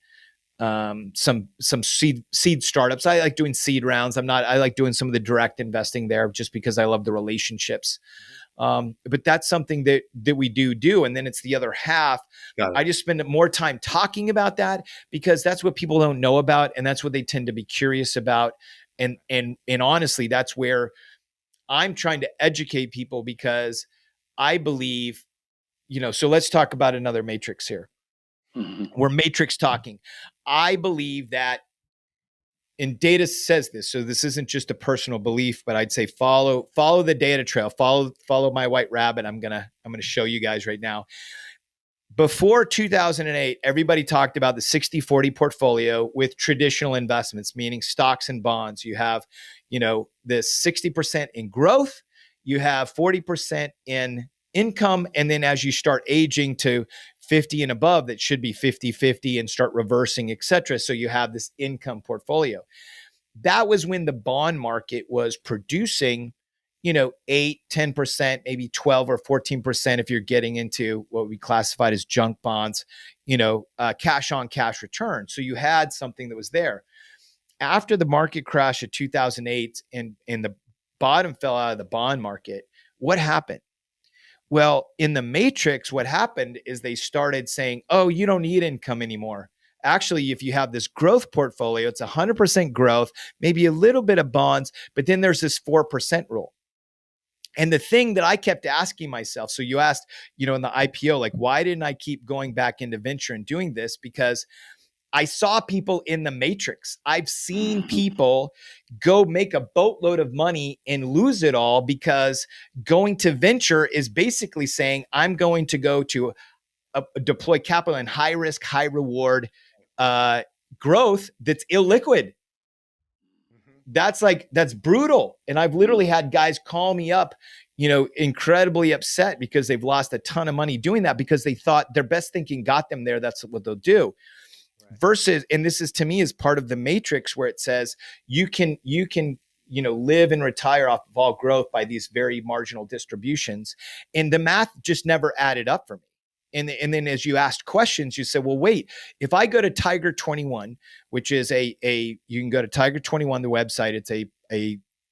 some seed startups. I like doing seed rounds. I like doing some of the direct investing there just because I love the relationships. But that's something that we do. And then it's the other half. I just spend more time talking about that because that's what people don't know about. And that's what they tend to be curious about. And honestly, that's where I'm trying to educate people, because I believe, so let's talk about another matrix here. We're matrix talking. I believe that, and data says this, so this isn't just a personal belief, but I'd say follow the data trail, follow my white rabbit. I'm gonna show you guys right now. Before 2008, everybody talked about the 60-40 portfolio with traditional investments, meaning stocks and bonds. You have, this 60% in growth, you have 40% in income, and then as you start aging to 50 and above, that should be 50-50 and start reversing, et cetera. So you have this income portfolio. That was when the bond market was producing 8, 10%, maybe 12 or 14% if you're getting into what we classified as junk bonds, cash on cash return. So you had something that was there. After the market crash of 2008 and the bottom fell out of the bond market, what happened? Well, in the matrix, what happened is they started saying, oh, you don't need income anymore. Actually, if you have this growth portfolio, it's 100% growth, maybe a little bit of bonds, but then there's this 4% rule. And the thing that I kept asking myself, so you asked, in the IPO, like, why didn't I keep going back into venture and doing this? Because I saw people in the matrix. I've seen people go make a boatload of money and lose it all, because going to venture is basically saying, I'm going to go to deploy capital in high risk, high reward growth that's illiquid. That's brutal. And I've literally had guys call me up, incredibly upset because they've lost a ton of money doing that, because they thought their best thinking got them there. That's what they'll do. Right. Versus, and this is to me is part of the matrix where it says you can live and retire off of all growth by these very marginal distributions. And the math just never added up for me. And then as you asked questions, you said, well, wait, if I go to Tiger 21, which is you can go to Tiger 21, the website, it's a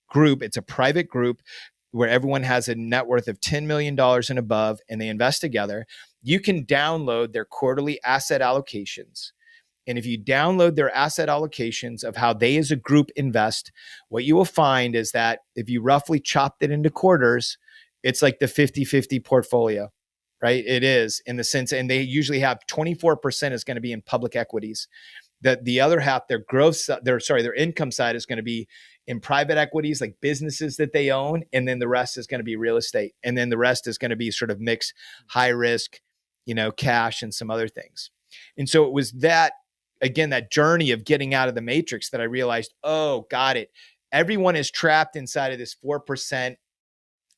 group, it's a private group where everyone has a net worth of $10 million and above, and they invest together. You can download their quarterly asset allocations. And if you download their asset allocations of how they as a group invest, what you will find is that if you roughly chopped it into quarters, it's like the 50-50 portfolio. Right? It is, in the sense, and they usually have 24% is going to be in public equities. That the other half, their income side is going to be in private equities, like businesses that they own, and then the rest is going to be real estate, and then the rest is going to be sort of mixed high risk, cash and some other things. And so it was that, again, that journey of getting out of the matrix that I realized, oh, got it. Everyone is trapped inside of this 4%.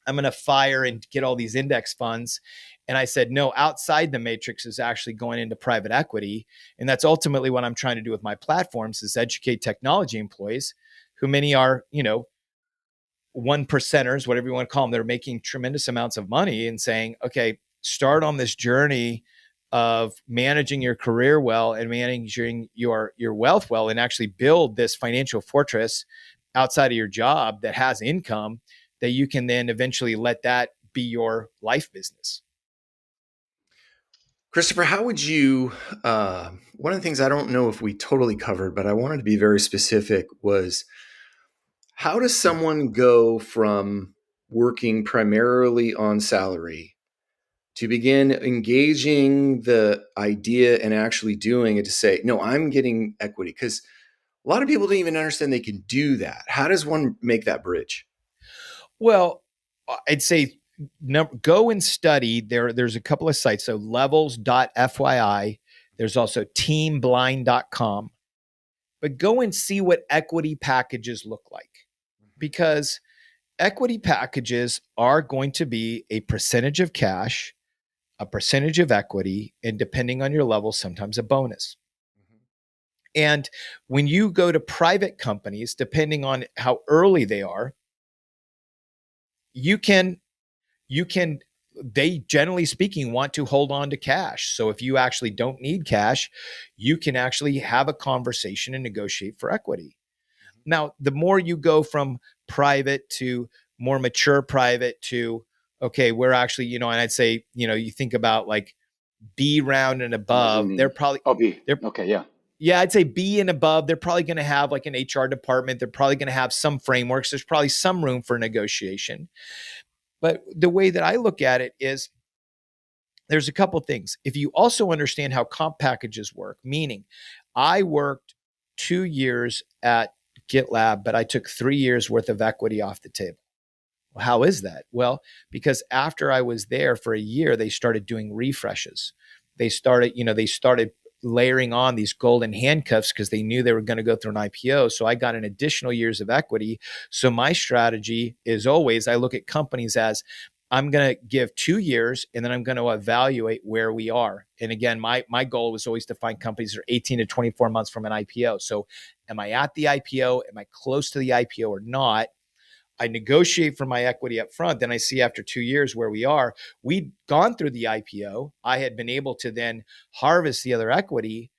I'm going to fire and get all these index funds. And I said, no, outside the matrix is actually going into private equity. And that's ultimately what I'm trying to do with my platforms, is educate technology employees, who many are, 1%ers, whatever you want to call them. They're making tremendous amounts of money, and saying, okay, start on this journey of managing your career well and managing your wealth well, and actually build this financial fortress outside of your job that has income, that you can then eventually let that be your life business. Christopher, how would you, one of the things I don't know if we totally covered, but I wanted to be very specific, was how does someone go from working primarily on salary to begin engaging the idea and actually doing it, to say, no, I'm getting equity? Because a lot of people don't even understand they can do that. How does one make that bridge? Well, I'd say go and study. There's a couple of sites. So levels.fyi. There's also teamblind.com. But go and see what equity packages look like. Because equity packages are going to be a percentage of cash, a percentage of equity, and depending on your level, sometimes a bonus. And when you go to private companies, depending on how early they are, they generally speaking want to hold on to cash. So if you actually don't need cash, you can actually have a conversation and negotiate for equity. Now, the more you go from private to more mature private to Okay, we're actually, and I'd say, you think about like B round and above, they're Mezzanine. probably Oh, B. they're Okay, yeah. yeah, I'd say B and above, they're probably going to have like an HR department. They're probably going to have some frameworks. There's probably some room for negotiation. But the way that I look at it is there's a couple things. If you also understand how comp packages work, meaning I worked 2 years at GitLab, but I took 3 years worth of equity off the table. Well, how is that? Well, because after I was there for a year, they started doing refreshes. They started layering on these golden handcuffs because they knew they were going to go through an IPO. So I got an additional years of equity. So my strategy is always I look at companies as I'm going to give 2 years and then I'm going to evaluate where we are. And again, my goal was always to find companies that are 18 to 24 months from an IPO. So am I at the IPO? Am I close to the IPO or not? I negotiate for my equity up front. Then I see after 2 years where we are. We'd gone through the IPO. I had been able to then harvest the other equity.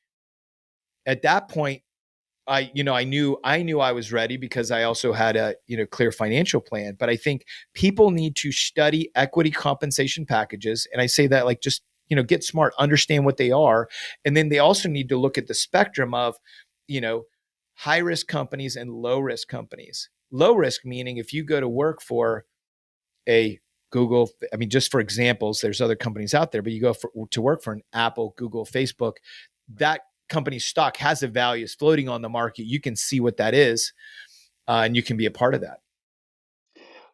At that point, I knew I was ready because I also had a clear financial plan. But I think people need to study equity compensation packages, and I say that like just get smart, understand what they are, and then they also need to look at the spectrum of you know high risk companies and low risk companies. Low risk meaning if you go to work for a Google, I mean, just for examples, there's other companies out there, but you go to work for an Apple, Google, Facebook, that company's stock has a value, is floating on the market. You can see what that is, and you can be a part of that.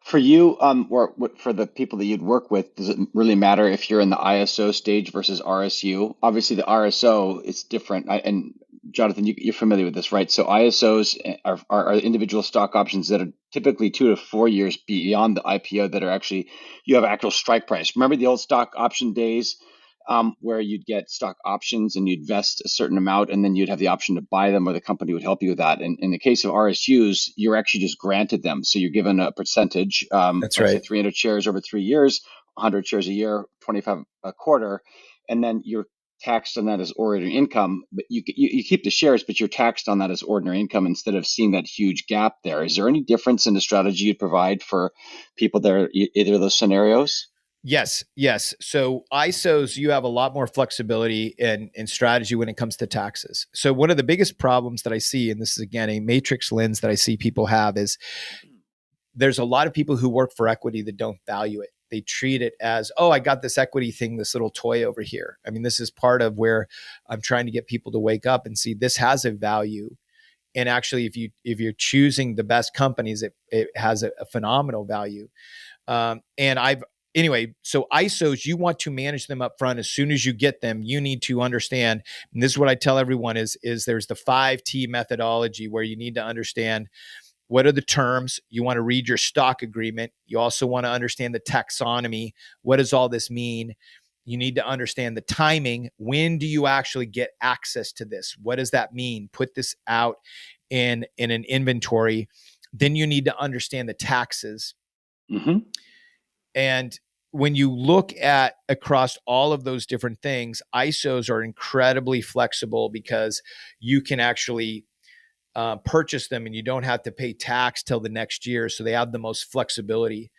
For you, or for the people that you'd work with, does it really matter if you're in the ISO stage versus RSU? Obviously, the RSO is different. And Jonathan, you're familiar with this, right? So ISOs are individual stock options that are typically 2 to 4 years beyond the IPO that are actually, you have actual strike price. Remember the old stock option days, where you'd get stock options and you'd vest a certain amount and then you'd have the option to buy them or the company would help you with that. And in the case of RSUs, you're actually just granted them. So you're given a percentage, That's let's say right. 300 shares over 3 years, 100 shares a year, 25 a quarter, and then you're taxed on that as ordinary income. But you keep the shares, but you're taxed on that as ordinary income instead of seeing that huge gap there. Is there any difference in the strategy you'd provide for people that are either of those scenarios? Yes, yes. So ISOs, you have a lot more flexibility in strategy when it comes to taxes. So one of the biggest problems that I see, and this is again a matrix lens that I see people have, is there's a lot of people who work for equity that don't value it. They treat it as, oh, I got this equity thing, this little toy over here. I mean, this is part of where I'm trying to get people to wake up and see this has a value. And actually, if you're choosing the best companies, it has a phenomenal value. And so ISOs, you want to manage them up front. As soon as you get them, you need to understand, and this is what I tell everyone is there's the 5T methodology where you need to understand what are the terms. You want to read your stock agreement. You also want to understand the taxonomy. What does all this mean? You need to understand the timing. When do you actually get access to this? What does that mean? Put this out in an inventory. Then you need to understand the taxes. Mm-hmm. And when you look at across all of those different things, ISOs are incredibly flexible because you can actually purchase them and you don't have to pay tax till the next year. So they have the most flexibility.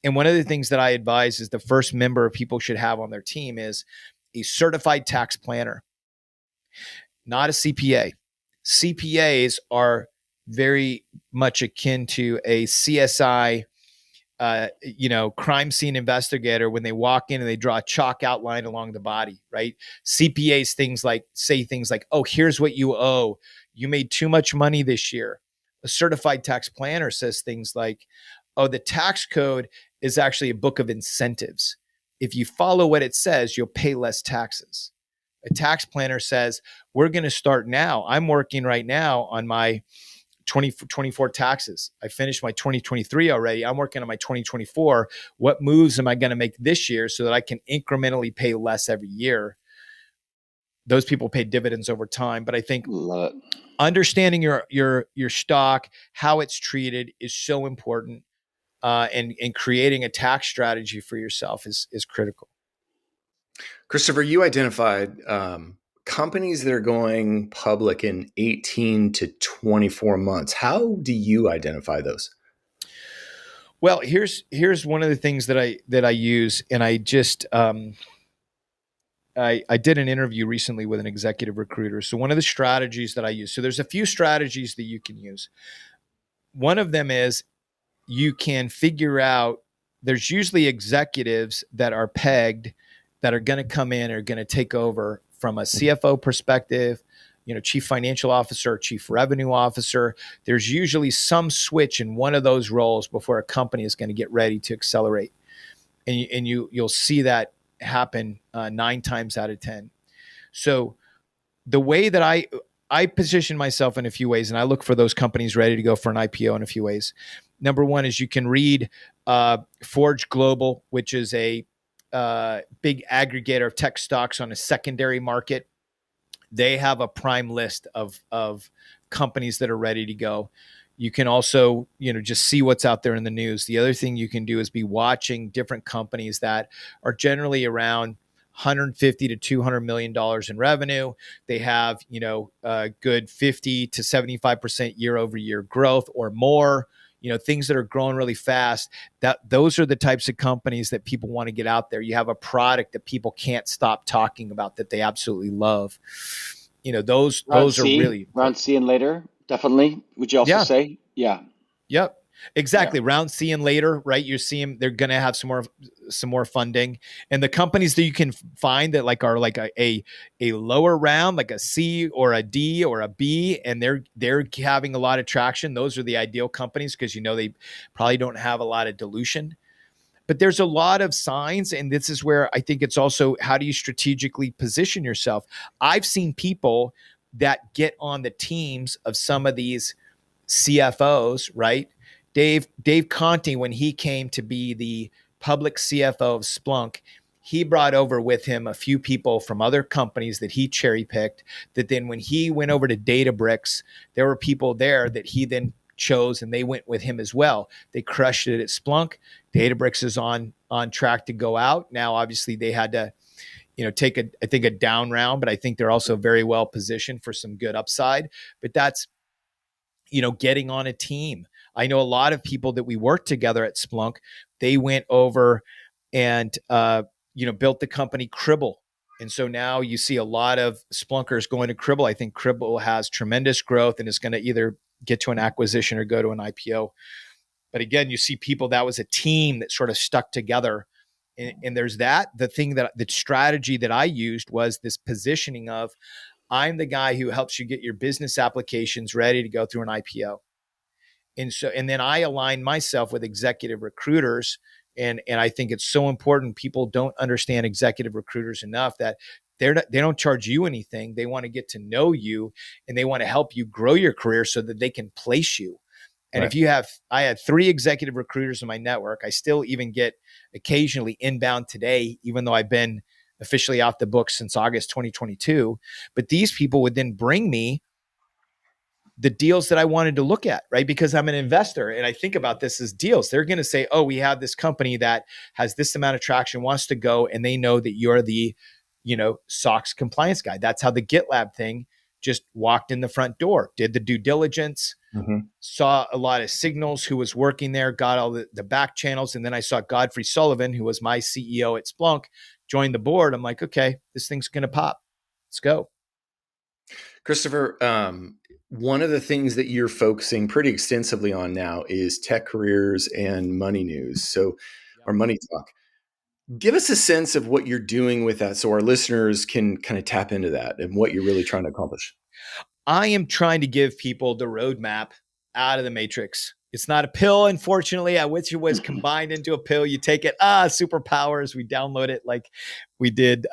And one of the things that I advise is the first member people should have on their team is a certified tax planner, not a CPA. CPAs are very much akin to a CSI crime scene investigator when they walk in and they draw a chalk outline along the body, right? CPAs say things like, oh, here's what you owe. You made too much money this year. A certified tax planner says things like, oh, the tax code is actually a book of incentives. If you follow what it says, you'll pay less taxes. A tax planner says, we're going to start now. I'm working right now on my 2024 taxes. I finished my 2023 already. I'm working on my 2024. What moves am I going to make this year so that I can incrementally pay less every year? Those people pay dividends over time. But I think Love it. understanding your stock, how it's treated is so important. And creating a tax strategy for yourself is critical. Christopher, you identified companies that are going public in 18 to 24 months. How do you identify those? Well, here's one of the things that I use, and I just I did an interview recently with an executive recruiter. So one of the strategies that I use, so there's a few strategies that you can use. One of them is you can figure out, there's usually executives that are pegged that are going to come in or going to take over from a CFO perspective, chief financial officer, chief revenue officer. There's usually some switch in one of those roles before a company is going to get ready to accelerate. And you'll see that happen 9 times out of 10. So the way that I position myself in a few ways, and I look for those companies ready to go for an IPO in a few ways. Number one is you can read Forge Global, which is a big aggregator of tech stocks on a secondary market. They have a prime list of companies that are ready to go. You can also, just see what's out there in the news. The other thing you can do is be watching different companies that are generally around 150 to 200 million dollars in revenue. They have, a good 50 to 75% year over year growth or more. Things that are growing really fast. Those are the types of companies that people want to get out there. You have a product that people can't stop talking about that they absolutely love. Round Those are C, really round important. C and later, definitely. Would you also Yeah. say? Yeah, Yep. yeah. Exactly. Round C and later, right? You see them, they're going to have some more funding. And the companies that you can find that are like a lower round, like a C or a D or a B, and they're having a lot of traction. Those are the ideal companies because they probably don't have a lot of dilution. But there's a lot of signs, and this is where I think it's also, how do you strategically position yourself? I've seen people that get on the teams of some of these CFOs, right? Dave Conti, when he came to be the public CFO of Splunk, he brought over with him a few people from other companies that he cherry picked. That then, when he went over to Databricks, there were people there that he then chose, and they went with him as well. They crushed it at Splunk. Databricks is on track to go out now. Obviously, they had to take a down round, but I think they're also very well positioned for some good upside. But that's getting on a team. I know a lot of people that we worked together at Splunk. They went over and built the company Cribble. And so now you see a lot of Splunkers going to Cribble. I think Cribble has tremendous growth and is going to either get to an acquisition or go to an IPO. But again, you see people, that was a team that sort of stuck together. And there's that. The strategy that I used was this positioning of, I'm the guy who helps you get your business applications ready to go through an IPO. And then I align myself with executive recruiters. And I think it's so important. People don't understand executive recruiters enough, that they don't charge you anything. They want to get to know you, and they want to help you grow your career so that they can place you. And Right. I had 3 executive recruiters in my network. I still even get occasionally inbound today, even though I've been officially off the books since August 2022. But these people would then bring me the deals that I wanted to look at, right? Because I'm an investor and I think about this as deals. They're going to say, oh, we have this company that has this amount of traction, wants to go, and they know that you're the, SOX compliance guy. That's how the GitLab thing just walked in the front door, did the due diligence, Mm-hmm. saw a lot of signals, who was working there, got all the back channels. And then I saw Godfrey Sullivan, who was my CEO at Splunk, join the board. I'm like, okay, this thing's going to pop. Let's go. Christopher, one of the things that you're focusing pretty extensively on now is tech careers and money news. So, Yep. or money talk. Give us a sense of what you're doing with that so our listeners can kind of tap into that and what you're really trying to accomplish. I am trying to give people the roadmap out of the matrix. It's not a pill, unfortunately. I wish it was combined into a pill. You take it, superpowers. We download it like we did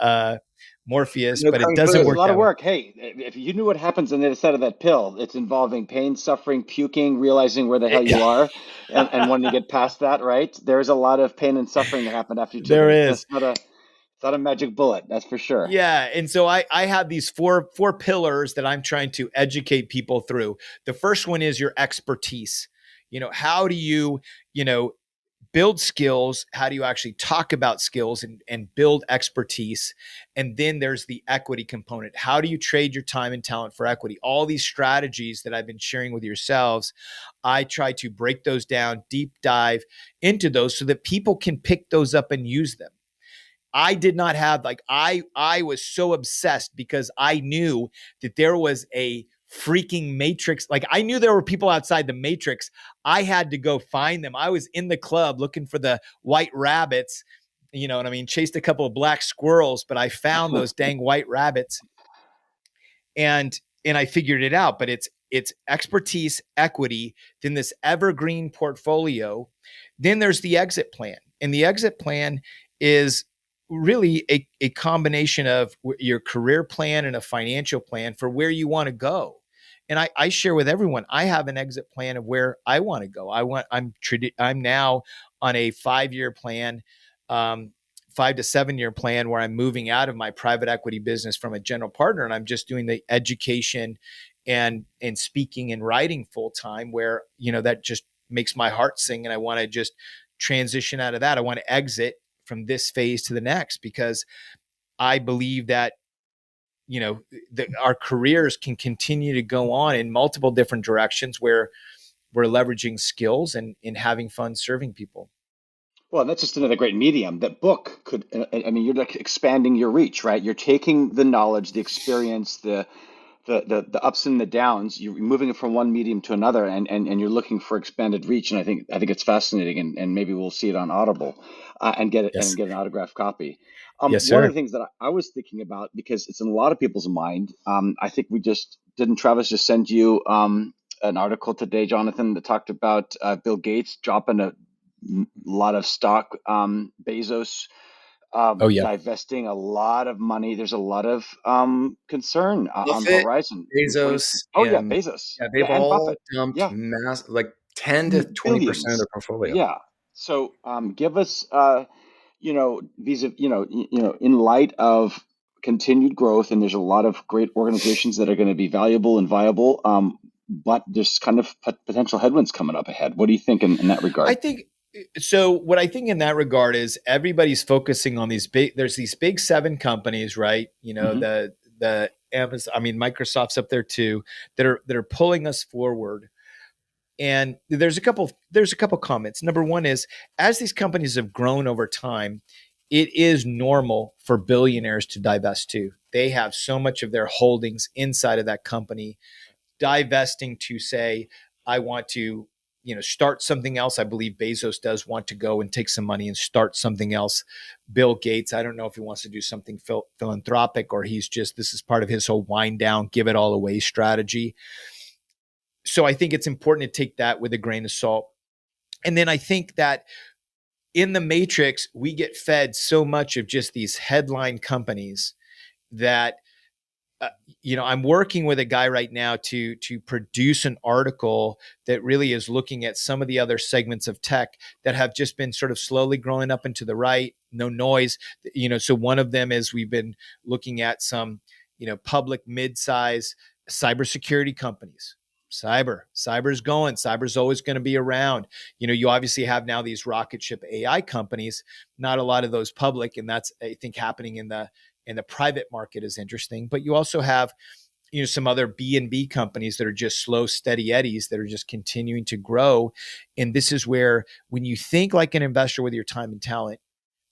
Morpheus, No but it kung doesn't It's a fu. work lot of that way. work. Hey, if you knew what happens on the other side of that pill, it's involving pain, suffering, puking, realizing where the hell you are, and wanting to get past that, right? There's a lot of pain and suffering that happened after you took There it. is. It's not a magic bullet, that's for sure. Yeah. And so I have these four pillars that I'm trying to educate people through. The first one is your expertise. How do you, you know, build skills? How do you actually talk about skills and build expertise? And then there's the equity component. How do you trade your time and talent for equity? All these strategies that I've been sharing with yourselves, I try to break those down, deep dive into those so that people can pick those up and use them. I did not have like I was so obsessed because I knew that there was a freaking matrix. Like I knew there were people outside the matrix. I had to go find them. I was in the club looking for the white rabbits, you know what I mean? Chased a couple of black squirrels, but I found those dang white rabbits and I figured it out. But it's expertise, equity, then this evergreen portfolio. Then there's the exit plan. And the exit plan is really a combination of your career plan and a financial plan for where you want to go. And I share with everyone, I have an exit plan of where I want to go. I'm now on a 5-year plan, 5 to 7 year plan where I'm moving out of my private equity business from a general partner, and I'm just doing the education and speaking and writing full time, where that just makes my heart sing, and I want to just transition out of that. I want to exit from this phase to the next because I believe that our careers can continue to go on in multiple different directions where we're leveraging skills and having fun serving people. Well, that's just another great medium. That book could, I mean, you're like expanding your reach, right? You're taking the knowledge, the experience, the ups and the downs. You're moving it from one medium to another, and you're looking for expanded reach. And I think it's fascinating, and maybe we'll see it on Audible, and get it and Yes. get an autographed copy. Yes, One of sir. the things that I was thinking about, because it's in a lot of people's mind. I think we just didn't Travis just send you an article today, Jonathan, that talked about Bill Gates dropping a lot of stock, Bezos Oh yeah. divesting a lot of money. There's a lot of concern on the Buffett, horizon in 20. Bezos, Oh yeah, and Bezos. yeah, Yeah, they've and all Buffett. dumped Yeah, like 10 to 20% of their billions. portfolio. Yeah. So give us these in light of continued growth, and there's a lot of great organizations that are going to be valuable and viable. But there's kind of potential headwinds coming up ahead. What do you think in that I regard? think so. What I think in that regard is everybody's focusing on there's these big 7 companies, right? Hmm. The Amazon, I mean, Microsoft's up there too, that are pulling us forward. And there's a couple comments. Number one is, as these companies have grown over time, it is normal for billionaires to divest too. They have so much of their holdings inside of that company, divesting to say, I want to, start something else. I believe Bezos does want to go and take some money and start something else. Bill Gates, I don't know if he wants to do something philanthropic, or this is part of his whole wind down, give it all away strategy. So I think it's important to take that with a grain of salt. And then I think that in the matrix, we get fed so much of just these headline companies that uh, I'm working with a guy right now to produce an article that really is looking at some of the other segments of tech that have just been sort of slowly growing up and to the right, no noise. So one of them is we've been looking at some, public mid-size cybersecurity companies. Cyber's going. Cyber's always going to be around. You obviously have now these rocket ship AI companies. Not a lot of those public, and that's, I think, happening in the private market is interesting. But you also have, some other B&B companies that are just slow, steady eddies that are just continuing to grow. And this is where, when you think like an investor with your time and talent,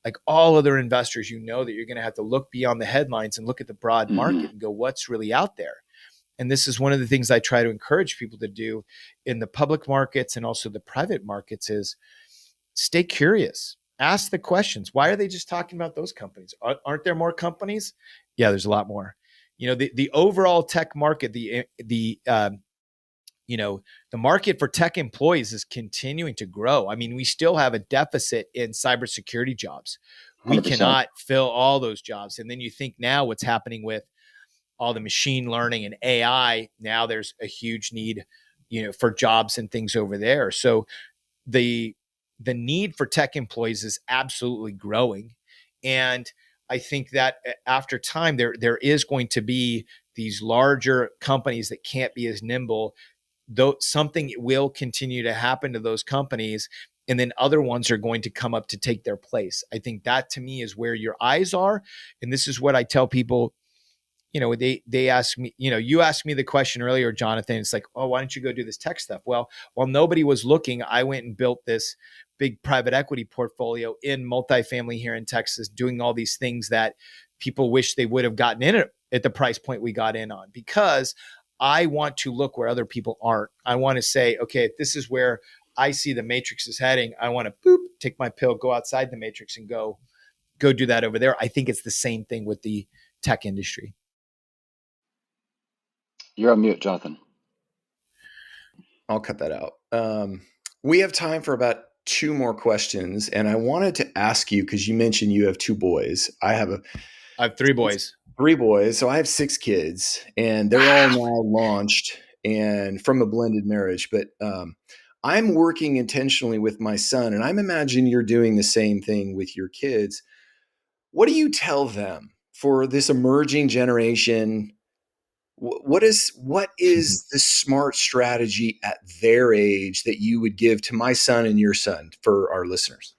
like all other investors, that you're going to have to look beyond the headlines and look at the broad market Hmm. and go, what's really out there? And this is one of the things I try to encourage people to do in the public markets and also the private markets is stay curious. Ask the questions. Why are they just talking about those companies? Aren't there more companies? Yeah, there's a lot more. The overall tech market, the market for tech employees is continuing to grow. I mean, we still have a deficit in cybersecurity jobs. We 100%. cannot fill all those jobs. And then you think now what's happening with all the machine learning and AI, now there's a huge need, for jobs and things over there. So the the need for tech employees is absolutely growing. And I think that after time, there is going to be these larger companies that can't be as nimble, though something will continue to happen to those companies. and then other ones are going to come up to take their place. I think that to me is where your eyes are. And this is what I tell people. They ask me, you asked me the question earlier, Jonathan. It's like, oh, why don't you go do this tech stuff? Well, while nobody was looking, I went and built this big private equity portfolio in multifamily here in Texas, doing all these things that people wish they would have gotten in at the price point we got in on, because I want to look where other people aren't. I want to say, okay, if this is where I see the matrix is heading, I want to take my pill, go outside the matrix and go do that over there. I think it's the same thing with the tech industry. You're on mute, Jonathan. I'll cut that out. We have time for about 2 more questions. And I wanted to ask you, because you mentioned you have 2 boys. I have 3 boys. 3 boys. So I have 6 kids, and they're all now launched and from a blended marriage. But I'm working intentionally with my son, and I'm imagining you're doing the same thing with your kids. What do you tell them for this emerging generation? What is the smart strategy at their age that you would give to my son and your son for our listeners?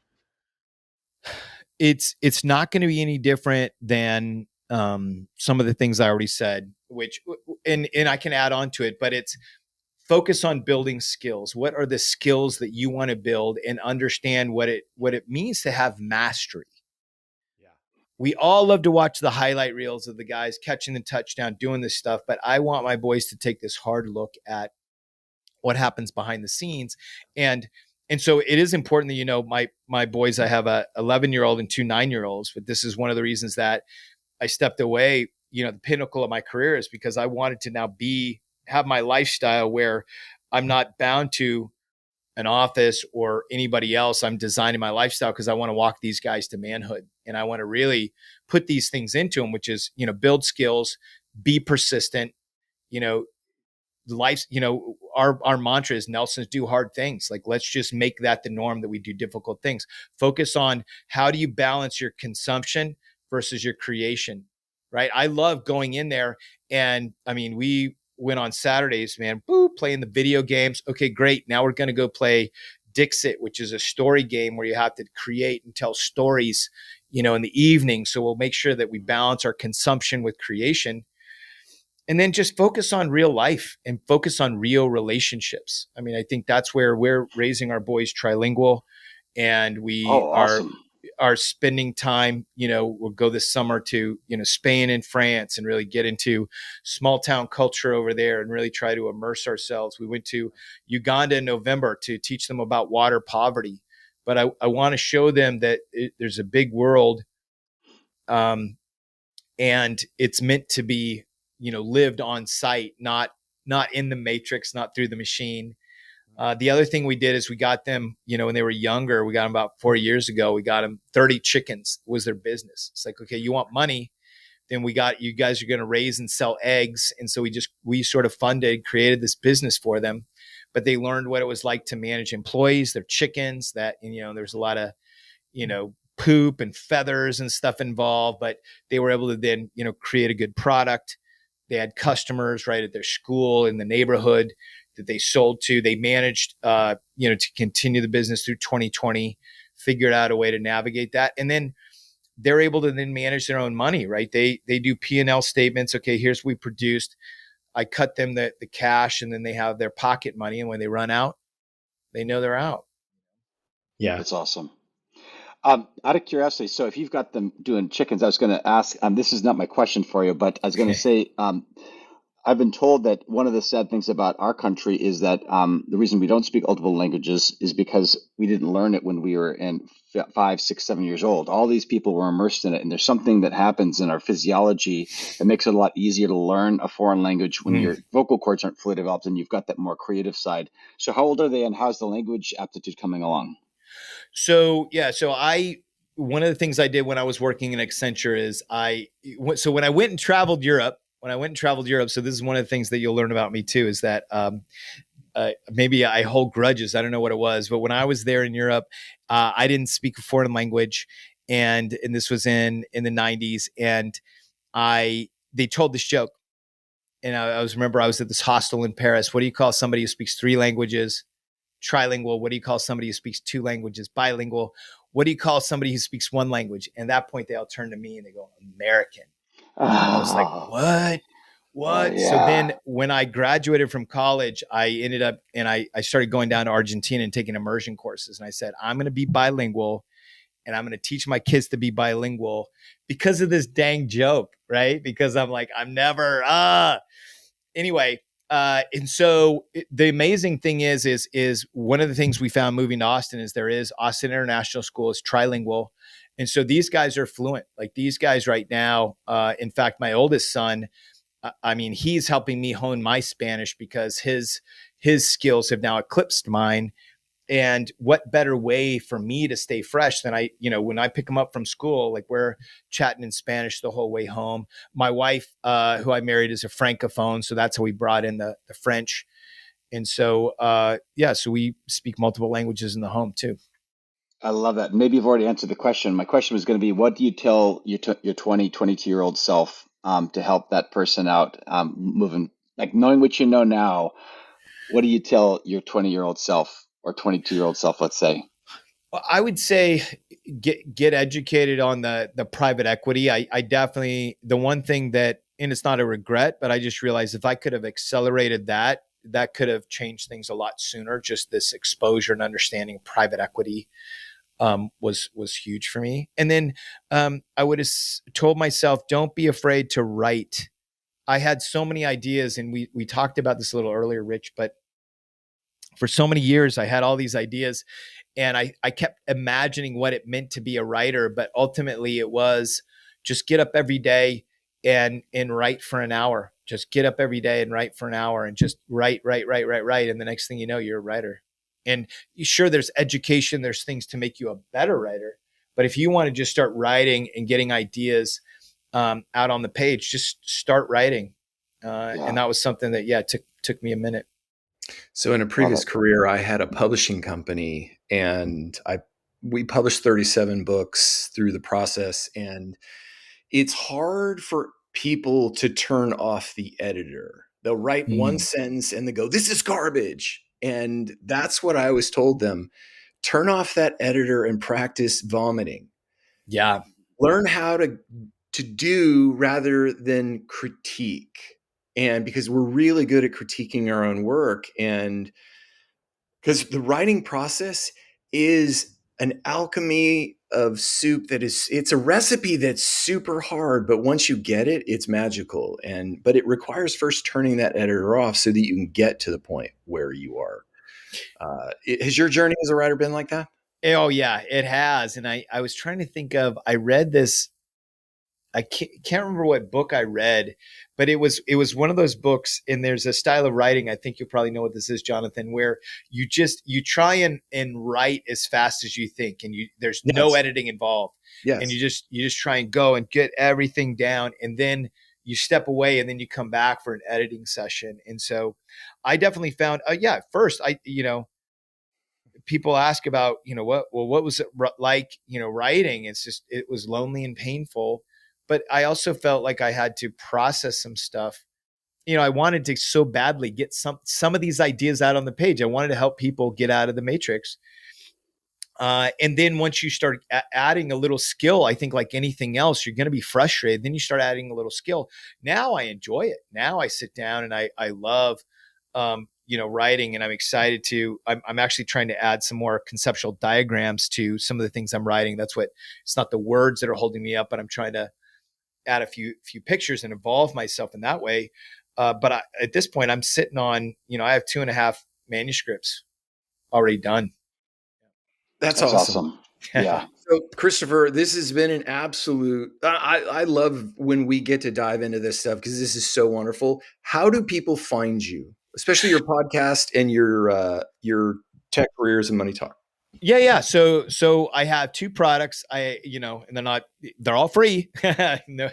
It's not going to be any different than some of the things I already said, which and I can add on to it, but it's focus on building skills. What are the skills that you want to build, and understand what it means to have mastery. We all love to watch the highlight reels of the guys catching the touchdown, doing this stuff, but I want my boys to take this hard look at what happens behind the scenes. And so it is important that, my boys, I have a 11-year-old and 2 9-year-olds, but this is one of the reasons that I stepped away. The pinnacle of my career is because I wanted to now have my lifestyle where I'm not bound to an office or anybody else. I'm designing my lifestyle because I want to walk these guys to manhood, and I want to really put these things into them, which is, build skills, be persistent, life, our mantra is Nelson's do hard things. Like, let's just make that the norm, that we do difficult things. Focus on how do you balance your consumption versus your creation, right? I love going in there, and we went on Saturdays, man, playing the video games. Okay, great. Now we're going to go play Dixit, which is a story game where you have to create and tell stories, in the evening. So we'll make sure that we balance our consumption with creation, and then just focus on real life and focus on real relationships. I think that's where we're raising our boys trilingual, and we awesome. are spending time, we'll go this summer to, Spain and France, and really get into small town culture over there and really try to immerse ourselves. We went to Uganda in November to teach them about water poverty. But I want to show them that there's a big world, and it's meant to be, lived on site, not in the matrix, not through the machine. The other thing we did is we got them, when they were younger, we got them about 4 years ago, we got them 30 chickens was their business. It's like, okay, you want money, then you guys are going to raise and sell eggs. And so we sort of created this business for them, but they learned what it was like to manage employees, their chickens, that, there's a lot of, poop and feathers and stuff involved, but they were able to then, create a good product. They had customers right at their school, in the neighborhood that they sold to. They managed, to continue the business through 2020, figured out a way to navigate that. And then they're able to then manage their own money, right? They do P&L statements. Okay, here's what we produced. I cut them the cash, and then they have their pocket money. And when they run out, they know they're out. Yeah. That's awesome. Out of curiosity, so if you've got them doing chickens, I was going to ask, this is not my question for you, but I was going to say, I've been told that one of the sad things about our country is that the reason we don't speak multiple languages is because we didn't learn it when we were in 5, 6, 7 years old. All these people were immersed in it, and there's something that happens in our physiology that makes it a lot easier to learn a foreign language when your vocal cords aren't fully developed and you've got that more creative side. So how old are they, and how's the language aptitude coming along? So one of the things I did when I was working in Accenture is when I went and traveled Europe, so this is one of the things that you'll learn about me too, is that maybe I hold grudges. I don't know what it was, but when I was there in Europe, I didn't speak a foreign language, and this was in the 90s, and they told this joke, and I remember I was at this hostel in Paris. What do you call somebody who speaks 3 languages trilingual? What do you call somebody who speaks 2 languages? Bilingual. What do you call somebody who speaks 1 language? And at that point, they all turn to me and they go, American. I was like, Oh, what? What? So yeah. then when I graduated from college, I ended up and I started going down to Argentina and taking immersion courses. And I said, I'm going to be bilingual and I'm going to teach my kids to be bilingual because of this dang joke, right? Because I'm like, I'm never, anyway. And so the amazing thing is one of the things we found moving to Austin is there is Austin International School is trilingual. And so these guys are fluent. Like these guys right now, in fact, my oldest son, I mean, he's helping me hone my Spanish because his skills have now eclipsed mine. And what better way for me to stay fresh than when I pick them up from school, like we're chatting in Spanish the whole way home. My wife, who I married, is a Francophone. So that's how we brought in the French. And so, so we speak multiple languages in the home too. I love that. Maybe you've already answered the question. My question was going to be, what do you tell your 20, 22-year-old self to help that person out moving, like knowing what you know now, what do you tell your 20-year-old self or 22-year-old self, let's say? Well, I would say get educated on the private equity. I definitely, the one thing that, and it's not a regret, but I just realized if I could have accelerated that, that could have changed things a lot sooner. Just this exposure and understanding private equity was huge for me. And then I would have told myself, don't be afraid to write. I had so many ideas, and we talked about this a little earlier, Rich, but for so many years I had all these ideas and I kept imagining what it meant to be a writer, but ultimately it was just get up every day and write for an hour. Just get up every day and write for an hour and just write. And the next thing you know, you're a writer. And sure, there's education, there's things to make you a better writer. But if you want to just start writing and getting ideas out on the page, just start writing. And Yeah, that was something that, took me a minute. So in a love previous it. career, I had a publishing company, and we published 37 books through the process. And it's hard for people to turn off the editor. They'll write one Mm, sentence and they go, "This is garbage." And that's what I always told them. Turn off that editor and practice vomiting. yeah. Learn how to do rather than critique. And because we're really good at critiquing our own work, and because the writing process is an alchemy of soup, it's a recipe that's super hard, but once you get it, it's magical. But it requires first turning that editor off so that you can get to the point where you are. Has your journey as a writer been like that? Oh yeah, it has. And I was trying to think of, I read this, I can't remember what book I read, but it was one of those books. And there's a style of writing, I think you'll probably know what this is, Jonathan, where you try and write as fast as you think, and there's no Yes. editing involved. And Yes. you just try and go and get everything down, and then you step away and then you come back for an editing session. And so I definitely found, first people ask about, what was it like, writing? It's just, it was lonely and painful. But I also felt like I had to process some stuff. I wanted to so badly get some of these ideas out on the page. I wanted to help people get out of the matrix. And then once you start adding a little skill, I think like anything else, you're going to be frustrated. Then you start adding a little skill. Now I enjoy it. Now I sit down and I love, writing, and I'm excited I'm actually trying to add some more conceptual diagrams to some of the things I'm writing. It's not the words that are holding me up, but I'm trying to add a few pictures and involve myself in that way. But at this point, I'm sitting on, I have 2.5 manuscripts already done. That's That's awesome. awesome. Yeah. So, Christopher, this has been an absolute. I love when we get to dive into this stuff because this is so wonderful. How do people find you, especially your podcast and your tech careers and money talk? Yeah. So I have 2 products. And they're all free. No,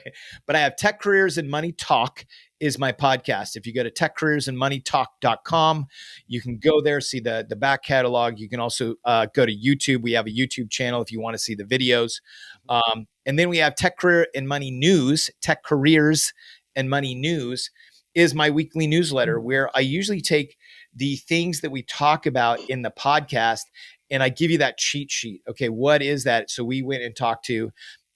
but I have Tech Careers and Money Talk is my podcast. If you go to techcareersandmoneytalk.com, you can go there, see the back catalog. You can also go to YouTube. We have a YouTube channel if you want to see the videos. And then we have Tech Career and Money News. Tech Careers and Money News is my weekly newsletter where I usually take the things that we talk about in the podcast, and I give you that cheat sheet. Okay, what is that? So we went and talked to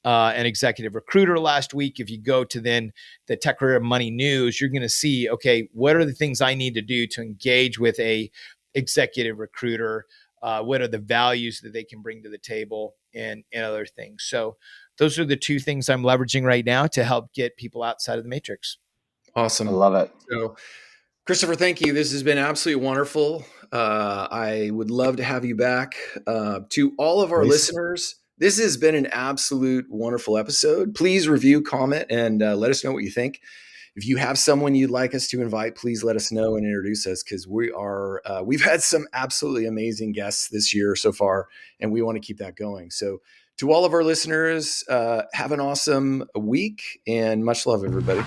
an executive recruiter last week. If you go to then the Tech Career Money News, you're going to see, okay, what are the things I need to do to engage with a executive recruiter? What are the values that they can bring to the table, and other things. So those are the two things I'm leveraging right now to help get people outside of the matrix. Awesome. I love it. So, Christopher, thank you. This has been absolutely wonderful. I would love to have you back. To all of our listeners, this has been an absolute wonderful episode. Please review, comment, and let us know what you think. If you have someone you'd like us to invite, please let us know and introduce us, because we've had some absolutely amazing guests this year so far, and we want to keep that going. So to all of our listeners, have an awesome week and much love, everybody.